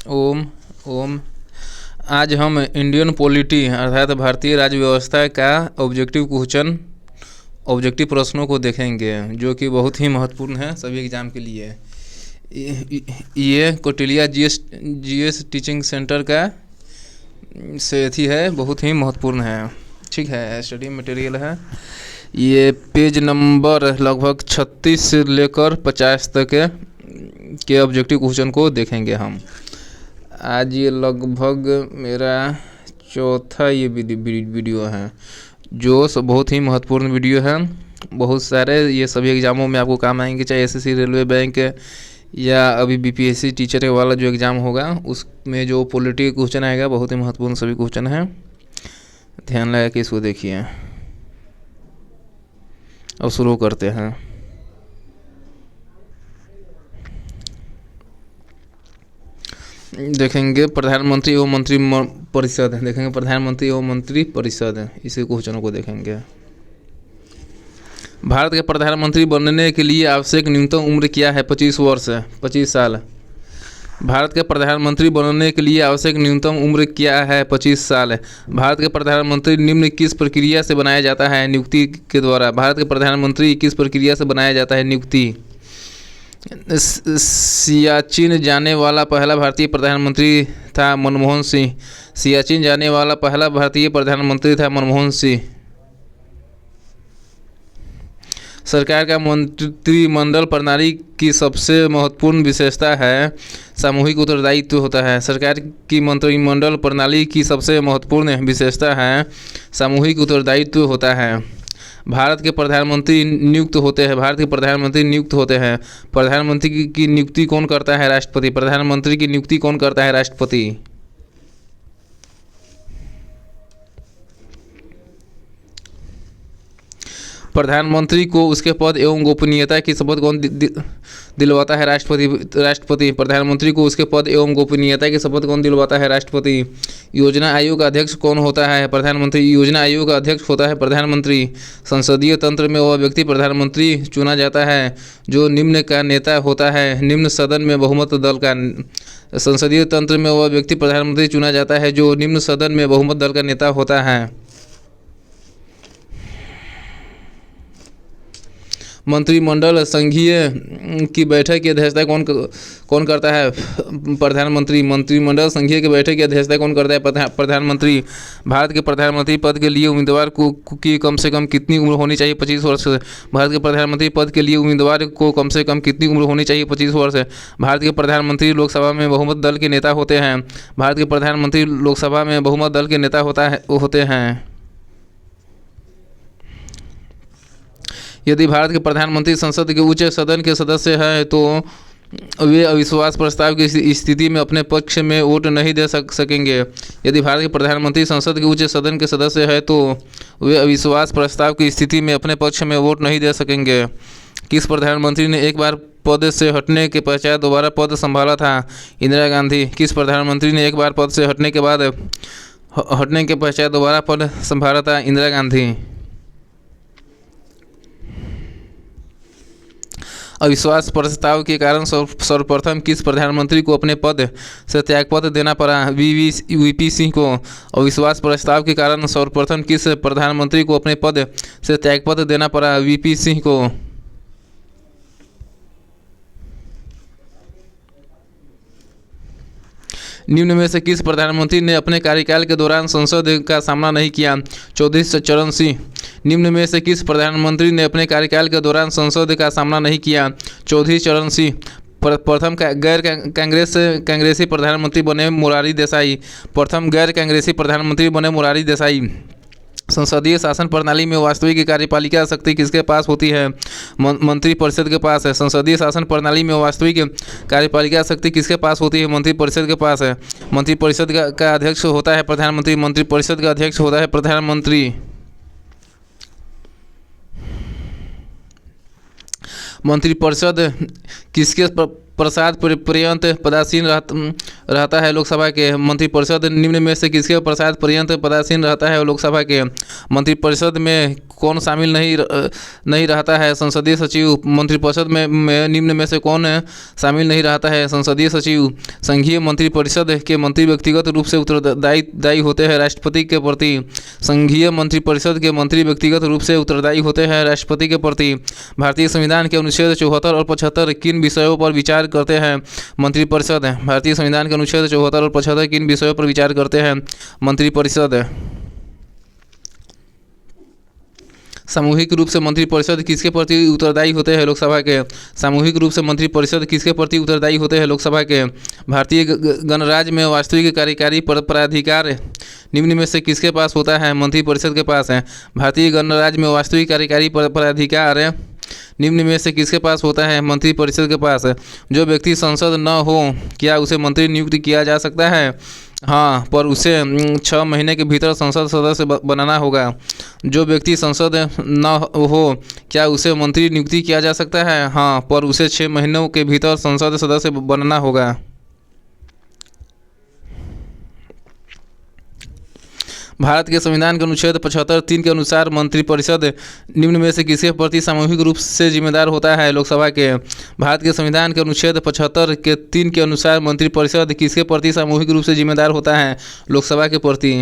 ओम ओम। आज हम Indian polity अर्थात भारतीय राज्य व्यवस्था का ऑब्जेक्टिव प्रश्नों को देखेंगे, जो कि बहुत ही महत्वपूर्ण है सभी एग्ज़ाम के लिए। ये कौटिल्य जीएस टीचिंग सेंटर का से थी है, बहुत ही महत्वपूर्ण है। ठीक है, स्टडी मटेरियल है। ये पेज नंबर लगभग 36 से लेकर 50 तक के ऑब्जेक्टिव क्वेश्चन को देखेंगे हम। आज ये लगभग मेरा चौथा ये वीडियो है, जो बहुत ही महत्वपूर्ण वीडियो है। बहुत सारे ये सभी एग्ज़ामों में आपको काम आएंगे, चाहे एसएससी, रेलवे, बैंक या अभी बीपीएससी टीचर वाला जो एग्ज़ाम होगा उसमें जो पॉलिटी क्वेश्चन आएगा, बहुत ही महत्वपूर्ण सभी क्वेश्चन हैं। ध्यान लगा के इसको देखिए। अब शुरू करते हैं। देखेंगे प्रधानमंत्री एवं मंत्री परिषद, देखेंगे प्रधानमंत्री एवं मंत्री परिषद, इसी क्वेश्चनों को देखेंगे। भारत के प्रधानमंत्री बनने के लिए आवश्यक न्यूनतम उम्र क्या है? 25 वर्ष, 25 साल। भारत के प्रधानमंत्री बनने के लिए आवश्यक न्यूनतम उम्र क्या है? 25 साल। भारत के प्रधानमंत्री निम्न किस प्रक्रिया से बनाया जाता है? नियुक्ति के द्वारा। भारत के प्रधानमंत्री किस प्रक्रिया से बनाया जाता है? नियुक्ति। सियाचिन जाने वाला पहला भारतीय प्रधानमंत्री था मनमोहन सिंह। सियाचिन जाने वाला पहला भारतीय प्रधानमंत्री था मनमोहन सिंह। सरकार का मंत्रिमंडल प्रणाली की सबसे महत्वपूर्ण विशेषता है सामूहिक उत्तरदायित्व होता है। सरकार की मंत्रिमंडल प्रणाली की सबसे महत्वपूर्ण विशेषता है सामूहिक उत्तरदायित्व होता है। भारत के प्रधानमंत्री नियुक्त होते हैं। भारत के प्रधानमंत्री नियुक्त होते हैं। प्रधानमंत्री की नियुक्ति कौन करता है? राष्ट्रपति। प्रधानमंत्री की नियुक्ति कौन करता है? राष्ट्रपति। प्रधानमंत्री को उसके पद एवं गोपनीयता की शपथ कौन दिलवाता है? राष्ट्रपति। प्रधानमंत्री को उसके पद एवं गोपनीयता की शपथ कौन दिलवाता है? राष्ट्रपति। योजना आयोग का अध्यक्ष कौन होता है? प्रधानमंत्री। योजना आयोग का अध्यक्ष होता है प्रधानमंत्री। संसदीय तंत्र में वह व्यक्ति प्रधानमंत्री चुना जाता है जो निम्न का नेता होता है। निम्न सदन में बहुमत दल का। संसदीय तंत्र में वह व्यक्ति प्रधानमंत्री चुना जाता है जो निम्न सदन में बहुमत दल का नेता होता है। मंत्रिमंडल संघीय की बैठक की अध्यक्षता कौन करता है? प्रधानमंत्री। मंत्रिमंडल संघीय की बैठक की अध्यक्षता कौन करता है? प्रधानमंत्री। भारत के प्रधानमंत्री पद के लिए उम्मीदवार की कम से कम कितनी उम्र होनी चाहिए? 25 वर्ष। भारत के प्रधानमंत्री पद के लिए उम्मीदवार को कम से कम कितनी उम्र होनी चाहिए? 25 वर्ष। भारत के प्रधानमंत्री लोकसभा में बहुमत दल के नेता होते हैं। भारत के प्रधानमंत्री लोकसभा में बहुमत दल के नेता होते हैं। यदि भारत के प्रधानमंत्री संसद के उच्च सदन के सदस्य हैं तो वे अविश्वास प्रस्ताव की स्थिति में अपने पक्ष में वोट नहीं दे सकेंगे। यदि भारत के प्रधानमंत्री संसद के उच्च सदन के सदस्य हैं तो वे अविश्वास प्रस्ताव की स्थिति में अपने पक्ष में वोट नहीं दे सकेंगे। किस प्रधानमंत्री ने एक बार पद से हटने के पश्चात दोबारा पद संभाला था? इंदिरा गांधी। किस प्रधानमंत्री ने एक बार पद से हटने के पश्चात दोबारा पद संभाला था? इंदिरा गांधी। अविश्वास प्रस्ताव के कारण सर्वप्रथम किस प्रधानमंत्री को अपने पद से त्यागपत्र देना पड़ा? वीपी सिंह को। अविश्वास प्रस्ताव के कारण सर्वप्रथम किस प्रधानमंत्री को अपने पद से त्यागपत्र देना पड़ा? वीपी सिंह को। निम्न में से किस प्रधानमंत्री ने अपने कार्यकाल के दौरान संसद का सामना नहीं किया? चौधरी चरण सिंह। निम्न में से किस प्रधानमंत्री ने अपने कार्यकाल के दौरान संसद का सामना नहीं किया? चौधरी चरण सिंह। प्रथम गैर कांग्रेसी प्रधानमंत्री बने मोरारजी देसाई। प्रथम गैर कांग्रेसी प्रधानमंत्री बने मोरारजी देसाई। संसदीय शासन प्रणाली में वास्तविक कार्यपालिका शक्ति किसके पास होती है? मंत्रिपरिषद के पास है। संसदीय शासन प्रणाली में वास्तविक कार्यपालिका शक्ति किसके पास होती है? मंत्रिपरिषद के पास है। मंत्रिपरिषद का अध्यक्ष होता है प्रधानमंत्री। मंत्रिपरिषद का अध्यक्ष होता है प्रधानमंत्री। मंत्रिपरिषद किसके प्रसाद पर्यंत पदासीन रहता है लोकसभा के मंत्रिपरिषद निम्न में से किसके प्रसाद पर्यंत पदासीन रहता है लोकसभा के मंत्रिपरिषद में कौन शामिल नहीं रहता है संसदीय सचिव मंत्रिपरिषद में निम्न में से कौन शामिल नहीं रहता है संसदीय सचिव संघीय मंत्रिपरिषद के मंत्री व्यक्तिगत रूप से उत्तरदायी होते हैं राष्ट्रपति के प्रति संघीय मंत्रिपरिषद के मंत्री व्यक्तिगत रूप से उत्तरदायी होते हैं राष्ट्रपति के प्रति भारतीय संविधान के अनुच्छेद 74 और 75 किन विषयों पर विचार करते हैं मंत्रिपरिषद भारतीय संविधान के अनुच्छेद 74 और 75 किन विषयों पर विचार करते हैं मंत्रिपरिषद सामूहिक रूप से मंत्रिपरिषद किसके प्रति उत्तरदायी होते हैं लोकसभा के सामूहिक रूप से मंत्रिपरिषद किसके प्रति उत्तरदायी होते हैं लोकसभा के भारतीय गणराज्य में वास्तविक कार्यकारी प्राधिकार निम्न में से किसके पास होता है मंत्रिपरिषद के पास है भारतीय गणराज्य में वास्तविक कार्यकारी प्राधिकार निम्न में से किसके पास होता है मंत्रिपरिषद के पास जो व्यक्ति संसद न हो क्या उसे मंत्री नियुक्त किया जा सकता है हाँ पर उसे 6 महीने के भीतर संसद सदस्य बनाना होगा जो व्यक्ति संसद न हो क्या उसे मंत्री नियुक्ति किया जा सकता है हाँ पर उसे 6 महीनों के भीतर संसद सदस्य बनना होगा भारत के संविधान के अनुच्छेद 75(3) के अनुसार मंत्रिपरिषद निम्न में से किसके प्रति सामूहिक रूप से जिम्मेदार होता है लोकसभा के भारत के संविधान के अनुच्छेद 75 के 3 के अनुसार मंत्रिपरिषद किसके प्रति सामूहिक रूप से जिम्मेदार होता है लोकसभा के प्रति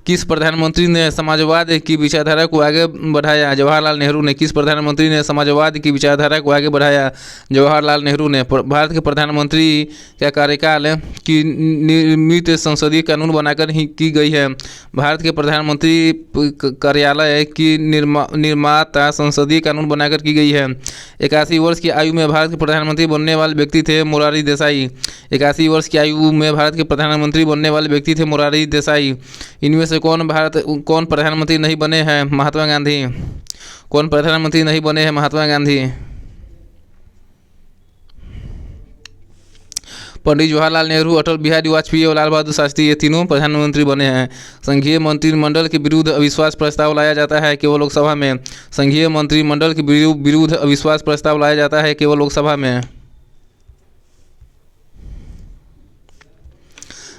किस प्रधानमंत्री ने समाजवाद की विचारधारा को आगे बढ़ाया जवाहरलाल नेहरू ने किस प्रधानमंत्री ने समाजवाद की विचारधारा को आगे बढ़ाया जवाहरलाल नेहरू ने भारत के प्रधानमंत्री का कार्यकाल की निर्मित संसदीय कानून बनाकर ही की गई है भारत के प्रधानमंत्री कार्यालय की निर्माता संसदीय कानून बनाकर की गई है 81 वर्ष की आयु में भारत के प्रधानमंत्री बनने वाले व्यक्ति थे मोरारजी देसाई 81 वर्ष की आयु में भारत के प्रधानमंत्री बनने वाले व्यक्ति थे मोरारजी देसाई इनमें से कौन प्रधानमंत्री नहीं बने हैं महात्मा गांधी कौन प्रधानमंत्री नहीं बने हैं महात्मा गांधी पंडित जवाहरलाल नेहरू अटल बिहारी वाजपेयी और लाल बहादुर शास्त्री ये तीनों प्रधानमंत्री बने हैं संघीय मंत्रिमंडल के विरुद्ध अविश्वास प्रस्ताव लाया जाता है केवल लोकसभा में संघीय मंत्रिमंडल के विरुद्ध अविश्वास प्रस्ताव लाया जाता है केवल लोकसभा में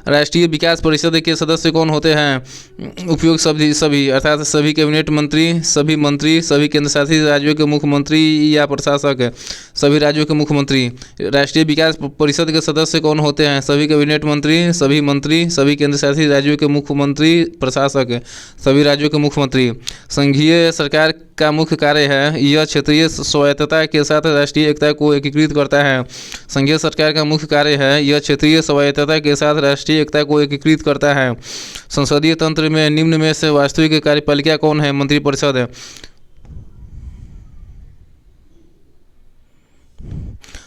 राष्ट्रीय विकास परिषद के सदस्य कौन होते हैं उपयोग सभी अर्थात सभी कैबिनेट मंत्री सभी केंद्र शासित राज्यों के मुख्यमंत्री या प्रशासक सभी राज्यों के मुख्यमंत्री राष्ट्रीय विकास परिषद के सदस्य कौन होते हैं सभी कैबिनेट मंत्री सभी केंद्र शासित राज्यों के मुख्यमंत्री प्रशासक सभी राज्यों के मुख्यमंत्री संघीय सरकार का मुख्य कार्य है यह क्षेत्रीय स्वायत्तता के साथ राष्ट्रीय एकता को एकीकृत करता है संघीय सरकार का मुख्य कार्य है यह क्षेत्रीय स्वायत्तता के साथ राष्ट्रीय एकता को एकीकृत करता है संसदीय तंत्र में निम्न में से वास्तविक कार्यपालिका कौन है मंत्रिपरिषद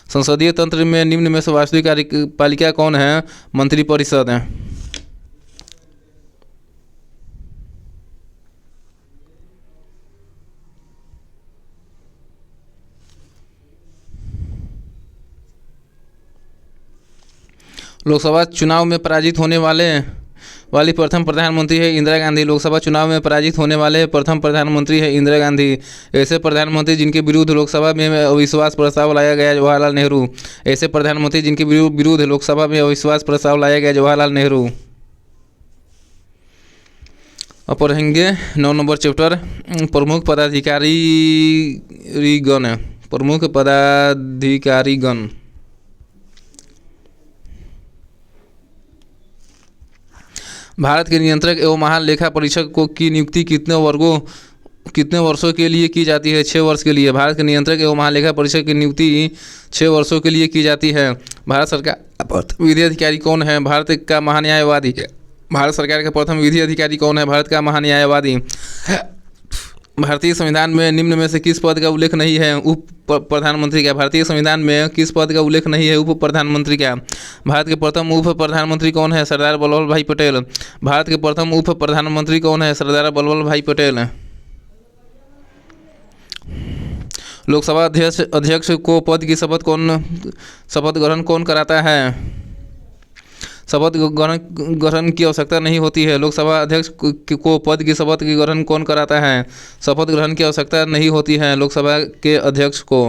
संसदीय तंत्र में निम्न में से वास्तविक कार्यपालिका कौन है मंत्रिपरिषद लोकसभा चुनाव में पराजित होने वाली प्रथम प्रधानमंत्री है इंदिरा गांधी लोकसभा चुनाव में पराजित होने वाले प्रथम प्रधानमंत्री है इंदिरा गांधी ऐसे प्रधानमंत्री जिनके विरुद्ध लोकसभा में अविश्वास प्रस्ताव लाया गया जवाहरलाल नेहरू ऐसे प्रधानमंत्री जिनके विरुद्ध लोकसभा में अविश्वास प्रस्ताव लाया गया जवाहरलाल नेहरू अब पढ़ेंगे 9 नंबर चैप्टर प्रमुख पदाधिकारीगण भारत के नियंत्रक एवं महालेखा परीक्षक की नियुक्ति कितने वर्षों के लिए की जाती है 6 वर्ष के लिए भारत के नियंत्रक एवं महालेखा परीक्षक की नियुक्ति 6 वर्षों के लिए की जाती है भारत सरकार का प्रथम विधि अधिकारी कौन है भारत का महान्यायवादी भारत सरकार का प्रथम विधि अधिकारी कौन है भारत का महान्यायवादी भारतीय संविधान में निम्न में से किस पद का उल्लेख नहीं है उप प्रधानमंत्री का भारतीय संविधान में किस पद का उल्लेख नहीं है उप प्रधानमंत्री का भारत के प्रथम उप प्रधानमंत्री कौन है सरदार वल्लभ भाई पटेल भारत के प्रथम उप प्रधानमंत्री कौन है सरदार वल्लभ भाई पटेल लोकसभा अध्यक्ष को पद की शपथ ग्रहण कौन कराता है शपथ ग्रहण की आवश्यकता नहीं होती है लोकसभा अध्यक्ष को पद की शपथ की ग्रहण कौन कराता है शपथ ग्रहण की आवश्यकता नहीं होती है लोकसभा के अध्यक्ष को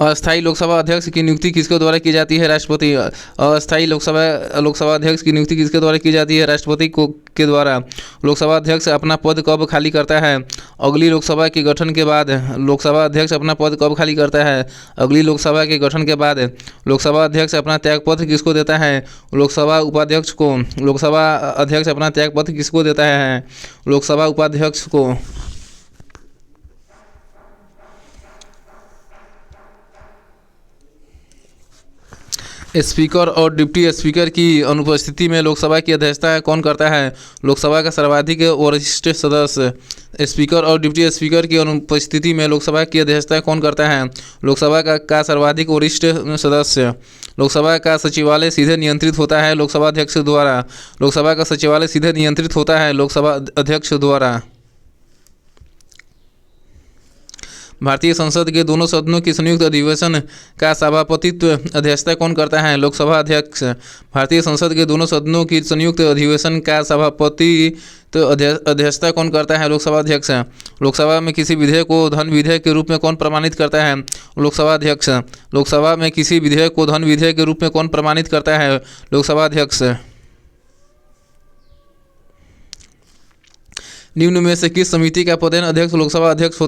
अस्थायी लोकसभा अध्यक्ष की नियुक्ति किसके द्वारा की जाती है? राष्ट्रपति। अस्थायी लोकसभा अध्यक्ष की नियुक्ति किसके द्वारा की जाती है? राष्ट्रपति को के द्वारा। लोकसभा अध्यक्ष अपना पद कब खाली करता है? अगली लोकसभा के गठन के बाद। लोकसभा अध्यक्ष अपना पद कब खाली करता है? अगली लोकसभा के गठन के बाद। लोकसभा अध्यक्ष अपना त्यागपत्र किसको देता है? लोकसभा उपाध्यक्ष को। लोकसभा अध्यक्ष अपना त्यागपत्र किसको देता है? लोकसभा उपाध्यक्ष को। स्पीकर और डिप्टी स्पीकर की अनुपस्थिति में लोकसभा की अध्यक्षता कौन करता है? लोकसभा का सर्वाधिक वरिष्ठ सदस्य। स्पीकर और डिप्टी स्पीकर की अनुपस्थिति में लोकसभा की अध्यक्षता कौन करता है? लोकसभा का सर्वाधिक वरिष्ठ सदस्य। लोकसभा का सचिवालय सीधे नियंत्रित होता है लोकसभा अध्यक्ष द्वारा। लोकसभा का सचिवालय सीधे नियंत्रित होता है लोकसभा अध्यक्ष द्वारा। भारतीय संसद के दोनों सदनों की संयुक्त अधिवेशन का सभापतित्व अध्यक्षता कौन करता है? लोकसभा अध्यक्ष। भारतीय संसद के दोनों सदनों की संयुक्त अधिवेशन का सभापतित्व अध्यक्षता कौन करता है? लोकसभा अध्यक्ष। लोकसभा में किसी विधेयक को धन विधेयक के रूप में कौन प्रमाणित करता है? लोकसभा अध्यक्ष। लोकसभा में किसी विधेयक को धन विधेयक के रूप में कौन प्रमाणित करता है? लोकसभा अध्यक्ष। निम्न में से किस समिति का पदेन अध्यक्ष लोकसभा अध्यक्ष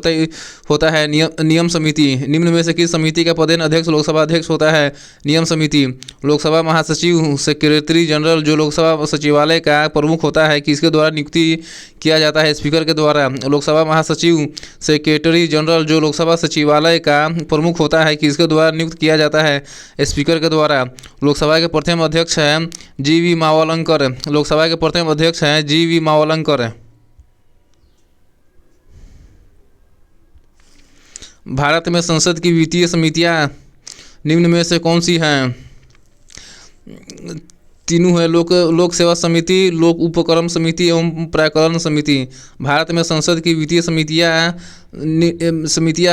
होता है? नियम समिति। निम्न में से किस समिति का पदेन अध्यक्ष लोकसभा अध्यक्ष होता है? नियम समिति। लोकसभा महासचिव सेक्रेटरी जनरल जो लोकसभा सचिवालय का प्रमुख होता है किसके द्वारा नियुक्ति किया जाता है? स्पीकर के द्वारा। लोकसभा महासचिव सेक्रेटरी जनरल जो लोकसभा सचिवालय का प्रमुख होता है किसके द्वारा नियुक्त किया जाता है? स्पीकर के द्वारा। लोकसभा के प्रथम अध्यक्ष हैं जी.वी. मावलंकर। लोकसभा के प्रथम अध्यक्ष हैं जी.वी. मावलंकर। भारत में संसद की वित्तीय समितियां निम्न में से कौन सी हैं? तीनों है लोक सेवा समिति, लोक उपक्रम समिति एवं प्राधिकरण समिति। भारत में संसद की वित्तीय समितियां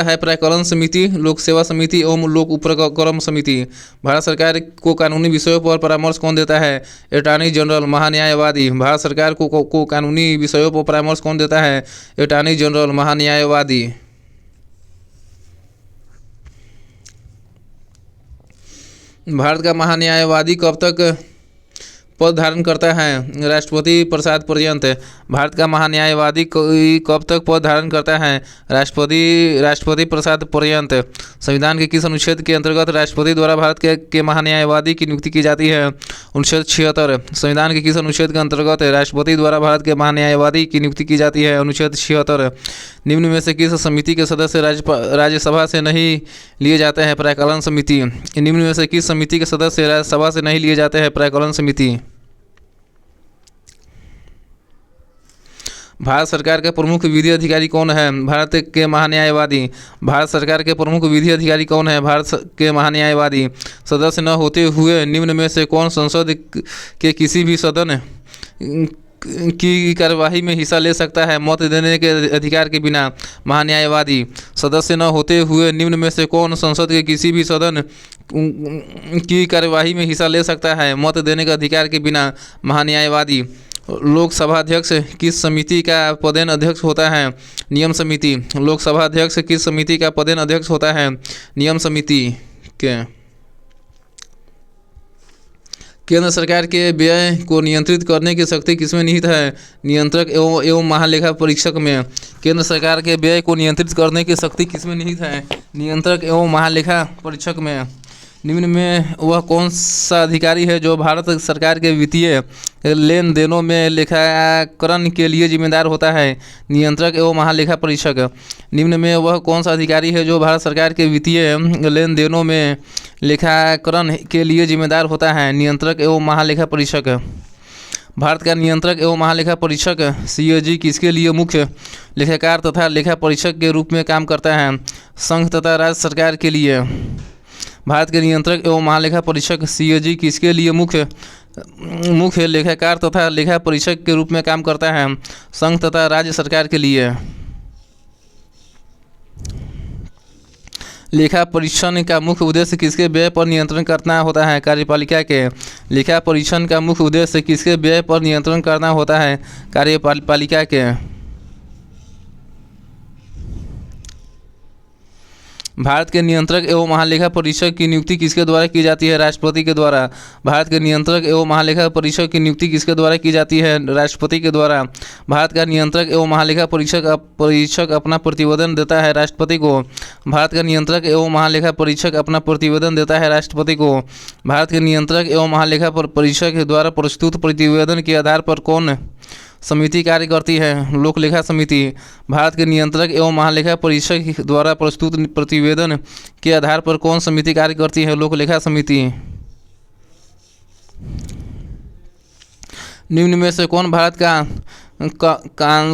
है प्राधिकरण समिति, लोक सेवा समिति एवं लोक उपक्रम समिति। भारत सरकार को कानूनी विषयों पर परामर्श कौन देता है? Attorney general, महान्यायवादी। भारत सरकार को कानूनी विषयों पर परामर्श कौन देता है? Attorney general, महान्यायवादी। भारत का महान्यायवादी कब तक पद धारण करता है? राष्ट्रपति प्रसाद पर्यंत। भारत का महान्यायवादी कब तक पद धारण करता है? राष्ट्रपति प्रसाद पर्यंत। संविधान के किस अनुच्छेद के अंतर्गत राष्ट्रपति द्वारा भारत के महान्यायवादी की नियुक्ति की जाती है? अनुच्छेद 76। संविधान के किस अनुच्छेद के अंतर्गत राष्ट्रपति द्वारा भारत के महान्यायवादी की नियुक्ति की जाती है? अनुच्छेद 76। निम्न में से किस समिति के सदस्य राज्यसभा से नहीं लिए जाते हैं? प्राधिकरण समिति। निम्न में से किस समिति के सदस्य राज्यसभा से नहीं लिए जाते हैं? प्राधिकरण समिति। भारत सरकार के प्रमुख विधि अधिकारी कौन है? भारत के महान्यायवादी। भारत सरकार के प्रमुख विधि अधिकारी कौन है? भारत के महान्यायवादी। सदस्य न होते हुए निम्न में से कौन संसद के किसी भी सदन की कार्यवाही में हिस्सा ले सकता है मत देने के अधिकार के बिना? महान्यायवादी। सदस्य न होते हुए निम्न में से कौन संसद के किसी भी सदन की कार्यवाही में हिस्सा ले सकता है मत देने के अधिकार के बिना? महान्यायवादी। लोकसभा अध्यक्ष किस समिति का पदेन अध्यक्ष होता है? नियम समिति। लोकसभा अध्यक्ष किस समिति का पदेन अध्यक्ष होता है? नियम समिति के। केंद्र सरकार के व्यय को नियंत्रित करने की शक्ति किसमें निहित है? नियंत्रक एवं महालेखा परीक्षक में। केंद्र सरकार के व्यय को नियंत्रित करने की शक्ति किसमें निहित है? नियंत्रक एवं महालेखा परीक्षक में। निम्न में वह कौन सा अधिकारी है जो भारत सरकार के वित्तीय लेन देनों में लेखाकरण के लिए जिम्मेदार होता है? नियंत्रक एवं महालेखा परीक्षक। निम्न में वह कौन सा अधिकारी है जो भारत सरकार के वित्तीय लेन देनों में लेखाकरण के लिए जिम्मेदार होता है? नियंत्रक एवं महालेखा परीक्षक। भारत का नियंत्रक एवं महालेखा परीक्षक CAG किसके लिए मुख्य लेखाकार तथा लेखा परीक्षक के रूप में काम करता है? संघ तथा राज्य सरकार के लिए। भारत के नियंत्रक एवं महालेखा परीक्षक CAG किसके लिए मुख्य लेखाकार तथा लेखा परीक्षक के रूप में काम करता है? संघ तथा राज्य सरकार के लिए। लेखा परीक्षण का मुख्य उद्देश्य किसके व्यय पर नियंत्रण करना होता है? कार्यपालिका के। लेखा परीक्षण का मुख्य उद्देश्य किसके व्यय पर नियंत्रण करना होता है? कार्यपालिका के। भारत के नियंत्रक एवं महालेखा परीक्षक की नियुक्ति किसके द्वारा की जाती है? राष्ट्रपति के द्वारा। भारत के नियंत्रक एवं महालेखा परीक्षक की नियुक्ति किसके द्वारा की जाती है? राष्ट्रपति के द्वारा। भारत का नियंत्रक एवं महालेखा परीक्षक अपना प्रतिवेदन देता है राष्ट्रपति को। भारत का नियंत्रक एवं महालेखा परीक्षक अपना प्रतिवेदन देता है राष्ट्रपति को। भारत के नियंत्रक एवं महालेखा परीक्षक द्वारा प्रस्तुत प्रतिवेदन के आधार पर कौन समिति कार्य करती है? लोक लेखा समिति। भारत के नियंत्रक एवं महालेखा परीक्षक द्वारा प्रस्तुत प्रतिवेदन के आधार पर कौन समिति कार्य करती है? लोक लेखा समिति। निम्न में से कौन भारत का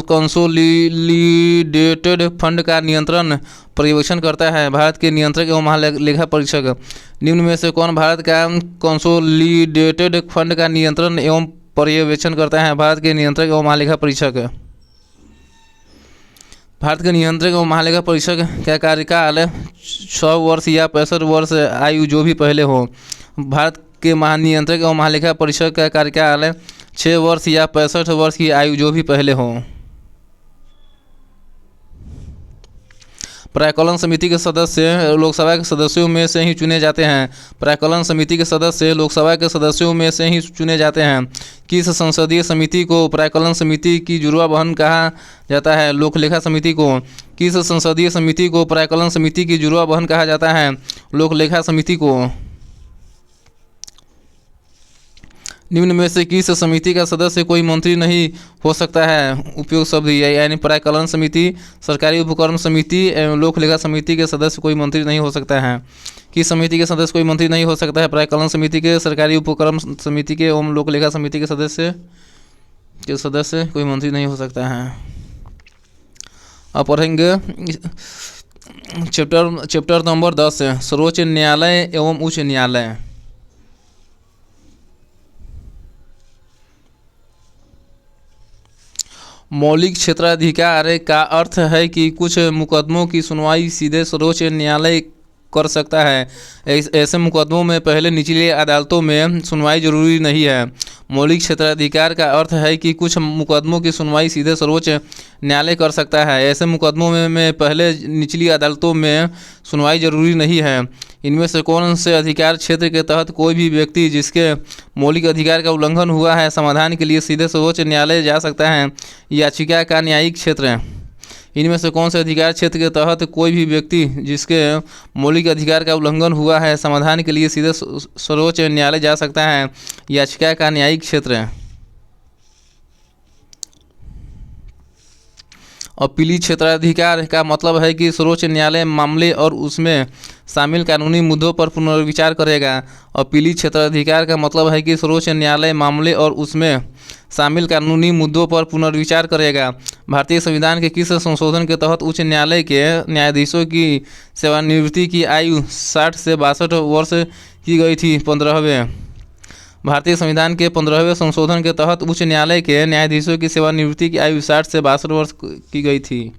कंसोलिडेटेड फंड का नियंत्रण पर्यवेक्षण करता है? भारत के नियंत्रक एवं महालेखा परीक्षक। निम्न में से कौन भारत का कंसोलिडेटेड फंड का नियंत्रण एवं पर्यवेक्षण करता है? भारत के नियंत्रक एवं महालेखा परीक्षक। भारत के नियंत्रक एवं महालेखा परीक्षक का कार्यकाल 6 वर्ष या 65 वर्ष आयु जो भी पहले हो। भारत के महानियंत्रक एवं महालेखा परीक्षक का कार्यकाल 6 वर्ष या 65 वर्ष की आयु जो भी पहले हो। प्राक्कलन समिति के सदस्य लोकसभा के सदस्यों में से ही चुने जाते हैं। प्राक्कलन समिति के सदस्य लोकसभा के सदस्यों में से ही चुने जाते हैं। किस संसदीय समिति को प्राक्कलन समिति की जुड़वा बहन कहा जाता है? लोकलेखा समिति को। किस संसदीय समिति को प्राक्कलन समिति की जुड़वा बहन कहा जाता है? लोकलेखा समिति को। निम्न में से किस समिति का सदस्य कोई मंत्री नहीं हो सकता है? उपयोग शब्द यानी प्राक्कलन समिति, सरकारी उपक्रम समिति एवं लोक लेखा समिति के सदस्य कोई मंत्री नहीं हो सकता है। किस समिति के सदस्य कोई मंत्री नहीं हो सकता है? प्राक्कलन समिति के, सरकारी उपक्रम समिति के एवं लोक लेखा समिति के सदस्य कोई मंत्री नहीं हो सकता है। अब पढ़ेंगे चैप्टर नंबर 10 सर्वोच्च न्यायालय एवं उच्च न्यायालय। मौलिक क्षेत्राधिकार का अर्थ है कि कुछ मुकदमों की सुनवाई सीधे सर्वोच्च न्यायालय कर सकता है। ऐसे मुकदमों में पहले निचली अदालतों में सुनवाई जरूरी नहीं है। मौलिक क्षेत्राधिकार का अर्थ है कि कुछ मुकदमों की सुनवाई सीधे सर्वोच्च न्यायालय कर सकता है। ऐसे मुकदमों में पहले निचली अदालतों में सुनवाई जरूरी नहीं है। इनमें से कौन से अधिकार क्षेत्र के तहत कोई भी व्यक्ति जिसके मौलिक अधिकार का उल्लंघन हुआ है समाधान के लिए सीधे सर्वोच्च न्यायालय जा सकता है? याचिका का न्यायिक क्षेत्र। इनमें से कौन से अधिकार क्षेत्र के तहत कोई भी व्यक्ति जिसके मौलिक अधिकार का उल्लंघन हुआ है समाधान के लिए सीधे सर्वोच्च न्यायालय जा सकता है? याचिका का न्यायिक क्षेत्र। अपीली क्षेत्राधिकार का मतलब है कि सर्वोच्च न्यायालय मामले और उसमें शामिल कानूनी मुद्दों पर पुनर्विचार करेगा। अपीली क्षेत्राधिकार का मतलब है कि सर्वोच्च न्यायालय मामले और उसमें शामिल कानूनी मुद्दों पर पुनर्विचार करेगा। भारतीय संविधान के किस संशोधन के तहत उच्च न्यायालय के न्यायाधीशों की सेवानिवृत्ति की आयु 60 से 62 वर्ष की गई थी? 15वें भारतीय संविधान के 15वें संशोधन के तहत उच्च न्यायालय के न्यायाधीशों की सेवानिवृत्ति की आयु 60 से 62 वर्ष की गई थी।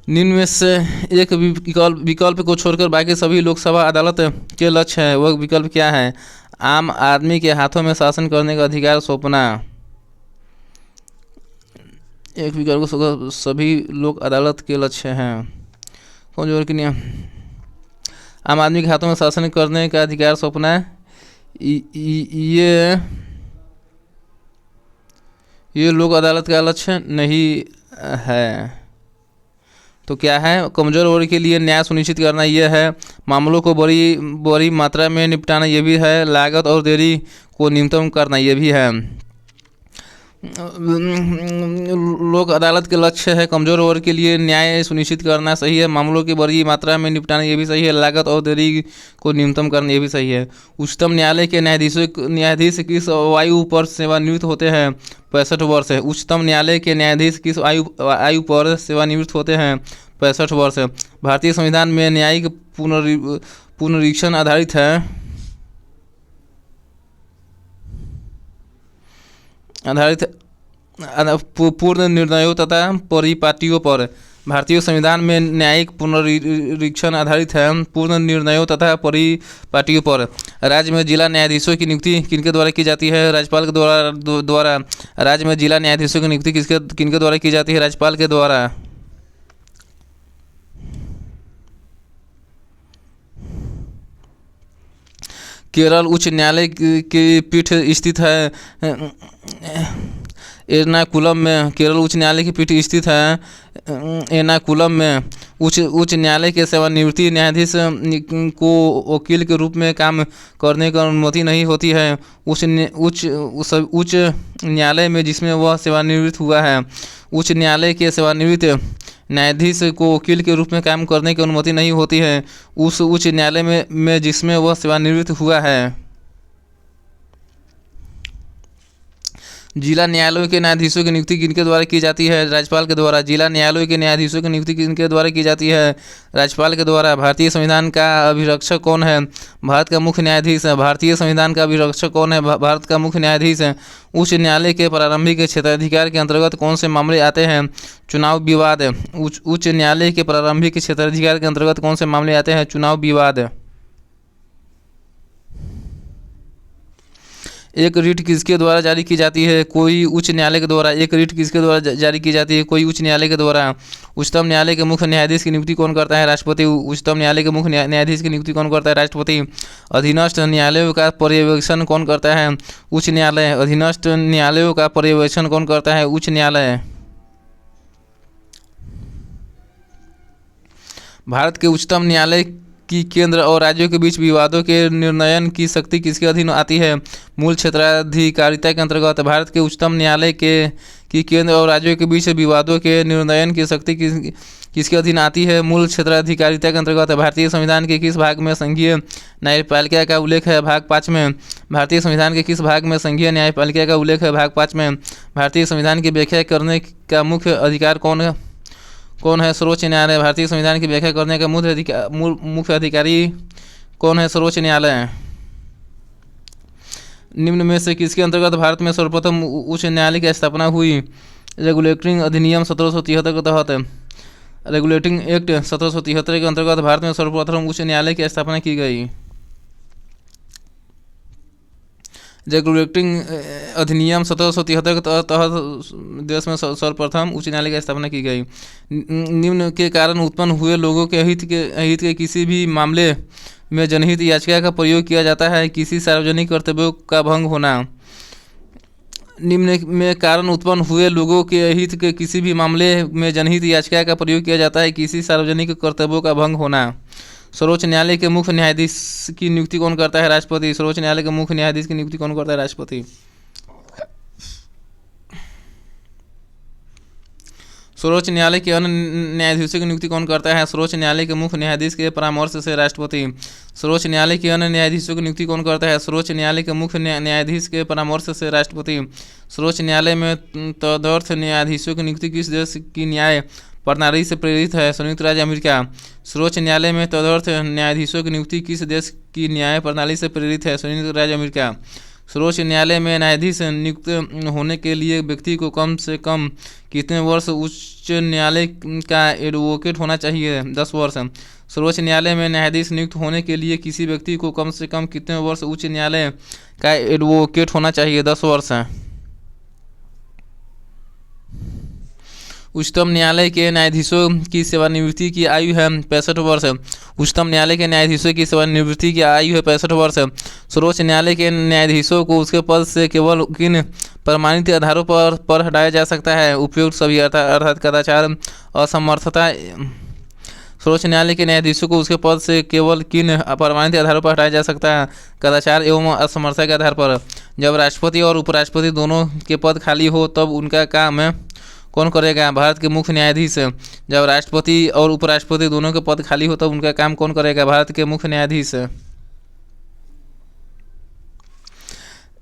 निम्न में से एक विकल्प को छोड़कर बाकी सभी लोकसभा अदालत के लक्ष्य है। वह विकल्प क्या है? आम आदमी के हाथों में शासन करने का अधिकार सौंपना। एक विकल्प को सभी लोक अदालत के लक्ष्य हैं। कौन जोर की नियम? आम आदमी के हाथों में शासन करने का अधिकार सौंपना। ये लोक अदालत का लक्ष्य नहीं है। तो क्या है? कमजोर वर्ग के लिए न्याय सुनिश्चित करना यह है। मामलों को बड़ी मात्रा में निपटाना यह भी है। लागत और देरी को न्यूनतम करना यह भी है। लोक अदालत के लक्ष्य है कमजोर वर्ग के लिए न्याय सुनिश्चित करना सही है। मामलों की बड़ी मात्रा में निपटाना ये भी सही है। लागत और देरी को न्यूनतम करना ये भी सही है। उच्चतम न्यायालय के न्यायाधीश किस आयु पर सेवानिवृत्त होते हैं? 65 वर्ष है। उच्चतम न्यायालय के न्यायाधीश किस आयु पर सेवानिवृत्त होते हैं? 65 वर्ष। भारतीय संविधान में न्यायिक पुनरीक्षण आधारित है पूर्ण निर्णयों तथा परिपाटियों पर। भारतीय संविधान में न्यायिक पुनरीक्षण आधारित है पूर्ण निर्णयों तथा परिपाटियों पर। राज्य में जिला न्यायाधीशों की नियुक्ति किनके द्वारा की जाती है? राज्यपाल के द्वारा। राज्य में जिला न्यायाधीशों की नियुक्ति किनके द्वारा की जाती है? राज्यपाल के द्वारा। केरल उच्च न्यायालय की पीठ स्थित है एर्नाकुलम में। केरल उच्च न्यायालय की पीठ स्थित है एर्नाकुलम में। उच्च न्यायालय के सेवानिवृत्त न्यायाधीश को वकील के रूप में काम करने की अनुमति नहीं होती है। उच्च न्यायालय में जिसमें वह सेवानिवृत्त हुआ है। उच्च न्यायालय के सेवानिवृत्त न्यायाधीश को वकील के रूप में काम करने की अनुमति नहीं होती है। उस उच्च न्यायालय में जिसमें वह सेवानिवृत्त हुआ है। जिला न्यायालयों के न्यायाधीशों की नियुक्ति किनके द्वारा की जाती है? राज्यपाल के द्वारा। जिला न्यायालयों के न्यायाधीशों की नियुक्ति किनके द्वारा की जाती है? राज्यपाल के द्वारा। भारतीय संविधान का अभिरक्षक कौन है? भारत का मुख्य न्यायाधीश है। भारतीय संविधान का अभिरक्षक कौन है? भारत का मुख्य न्यायाधीश है। उच्च न्यायालय के प्रारंभिक क्षेत्राधिकार के अंतर्गत कौन से मामले आते हैं? चुनाव विवाद। उच्च न्यायालय के प्रारंभिक क्षेत्राधिकार के अंतर्गत कौन से मामले आते हैं? चुनाव विवाद। एक रिट किसके द्वारा जारी की जाती है? कोई उच्च न्यायालय के द्वारा। एक रिट किसके द्वारा जारी की जाती है? कोई उच्च न्यायालय के द्वारा। उच्चतम न्यायालय के मुख्य न्यायाधीश की नियुक्ति कौन करता है? राष्ट्रपति। उच्चतम न्यायालय के मुख्य न्यायाधीश की नियुक्ति कौन करता है? राष्ट्रपति। अधीनस्थ न्यायालयों का पर्यवेक्षण कौन करता है? उच्च न्यायालय। अधीनस्थ न्यायालयों का पर्यवेक्षण कौन करता है? उच्च न्यायालय। भारत के उच्चतम न्यायालय की केंद्र और राज्यों के बीच विवादों के निर्णयन की शक्ति किसके अधीन आती है? मूल क्षेत्राधिकारिता के अंतर्गत। भारत के उच्चतम न्यायालय की केंद्र और राज्यों के बीच विवादों के निर्णयन की शक्ति किसके अधीन आती है? मूल क्षेत्राधिकारिता के अंतर्गत। भारतीय संविधान के किस भाग में संघीय न्यायपालिका का उल्लेख है? भाग 5 में। भारतीय संविधान के किस भाग में संघीय न्यायपालिका का उल्लेख है? भाग 5 में। भारतीय संविधान की व्याख्या करने का मुख्य अधिकार कौन है? सर्वोच्च न्यायालय। भारतीय संविधान की व्याख्या करने का मुख्य अधिकारी कौन है? सर्वोच्च न्यायालय। निम्न में से किसके अंतर्गत भारत में सर्वप्रथम उच्च न्यायालय की स्थापना हुई? रेगुलेटिंग अधिनियम 1773 के तहत। रेगुलेटिंग एक्ट 1773 के अंतर्गत भारत में सर्वप्रथम उच्च न्यायालय की स्थापना की गई। रेगुलेटिंग अधिनियम 1773 के तहत देश में सर्वप्रथम उच्च न्यायालय की स्थापना की गई। निम्न के कारण उत्पन्न हुए लोगों के हित के किसी भी मामले में जनहित याचिका का प्रयोग किया जाता है। किसी सार्वजनिक कर्तव्यों का भंग होना। निम्न में कारण उत्पन्न हुए लोगों के हित के किसी भी मामले में जनहित याचिका का प्रयोग किया जाता है। किसी सार्वजनिक कर्तव्यों का भंग होना। सर्वोच्च न्यायालय के मुख्य न्यायाधीश की नियुक्ति कौन करता है? राष्ट्रपति। सर्वोच्च न्यायालय के मुख्य न्यायाधीश की नियुक्ति कौन करता है? राष्ट्रपति। सर्वोच्च न्यायालय के अन्य न्यायाधीशों की नियुक्ति कौन करता है? सर्वोच्च न्यायालय के मुख्य न्यायाधीश के परामर्श से राष्ट्रपति। सर्वोच्च न्यायालय के अन्य न्यायाधीशों की नियुक्ति कौन करता है? सर्वोच्च न्यायालय के मुख्य न्यायाधीश के परामर्श से राष्ट्रपति। सर्वोच्च न्यायालय में तदर्थ न्यायाधीशों की नियुक्ति किस देश की न्याय प्रणाली से प्रेरित है? संयुक्त राज्य अमेरिका। सर्वोच्च न्यायालय में तदर्थ न्यायाधीशों की नियुक्ति किस देश की न्याय प्रणाली से प्रेरित है? संयुक्त राज्य अमेरिका। सर्वोच्च न्यायालय में न्यायाधीश नियुक्त होने के लिए व्यक्ति को कम से कम कितने वर्ष उच्च न्यायालय का एडवोकेट होना चाहिए? 10 वर्ष। सर्वोच्च न्यायालय में न्यायाधीश नियुक्त होने के लिए किसी व्यक्ति को कम से कम कितने वर्ष उच्च न्यायालय का एडवोकेट होना चाहिए? 10 वर्ष। उच्चतम न्यायालय के न्यायाधीशों की सेवानिवृत्ति की आयु है 65 वर्ष। उच्चतम न्यायालय के न्यायाधीशों की सेवानिवृत्ति की आयु है 65 वर्ष। सर्वोच्च न्यायालय के न्यायाधीशों को उसके पद से केवल किन प्रमाणित आधारों पर हटाया जा सकता है? उपयुक्त सभी अर्थात कदाचार, असमर्थता। सर्वोच्च न्यायालय के न्यायाधीशों को उसके पद से केवल किन प्रमाणित आधारों पर हटाया जा सकता है? कदाचार एवं असमर्थता के आधार पर। जब राष्ट्रपति और उपराष्ट्रपति दोनों के पद खाली हो तब उनका काम कौन करेगा? भारत के मुख्य न्यायाधीश। जब राष्ट्रपति और उपराष्ट्रपति दोनों के पद खाली हो तब उनका काम कौन करेगा? भारत के मुख्य न्यायाधीश।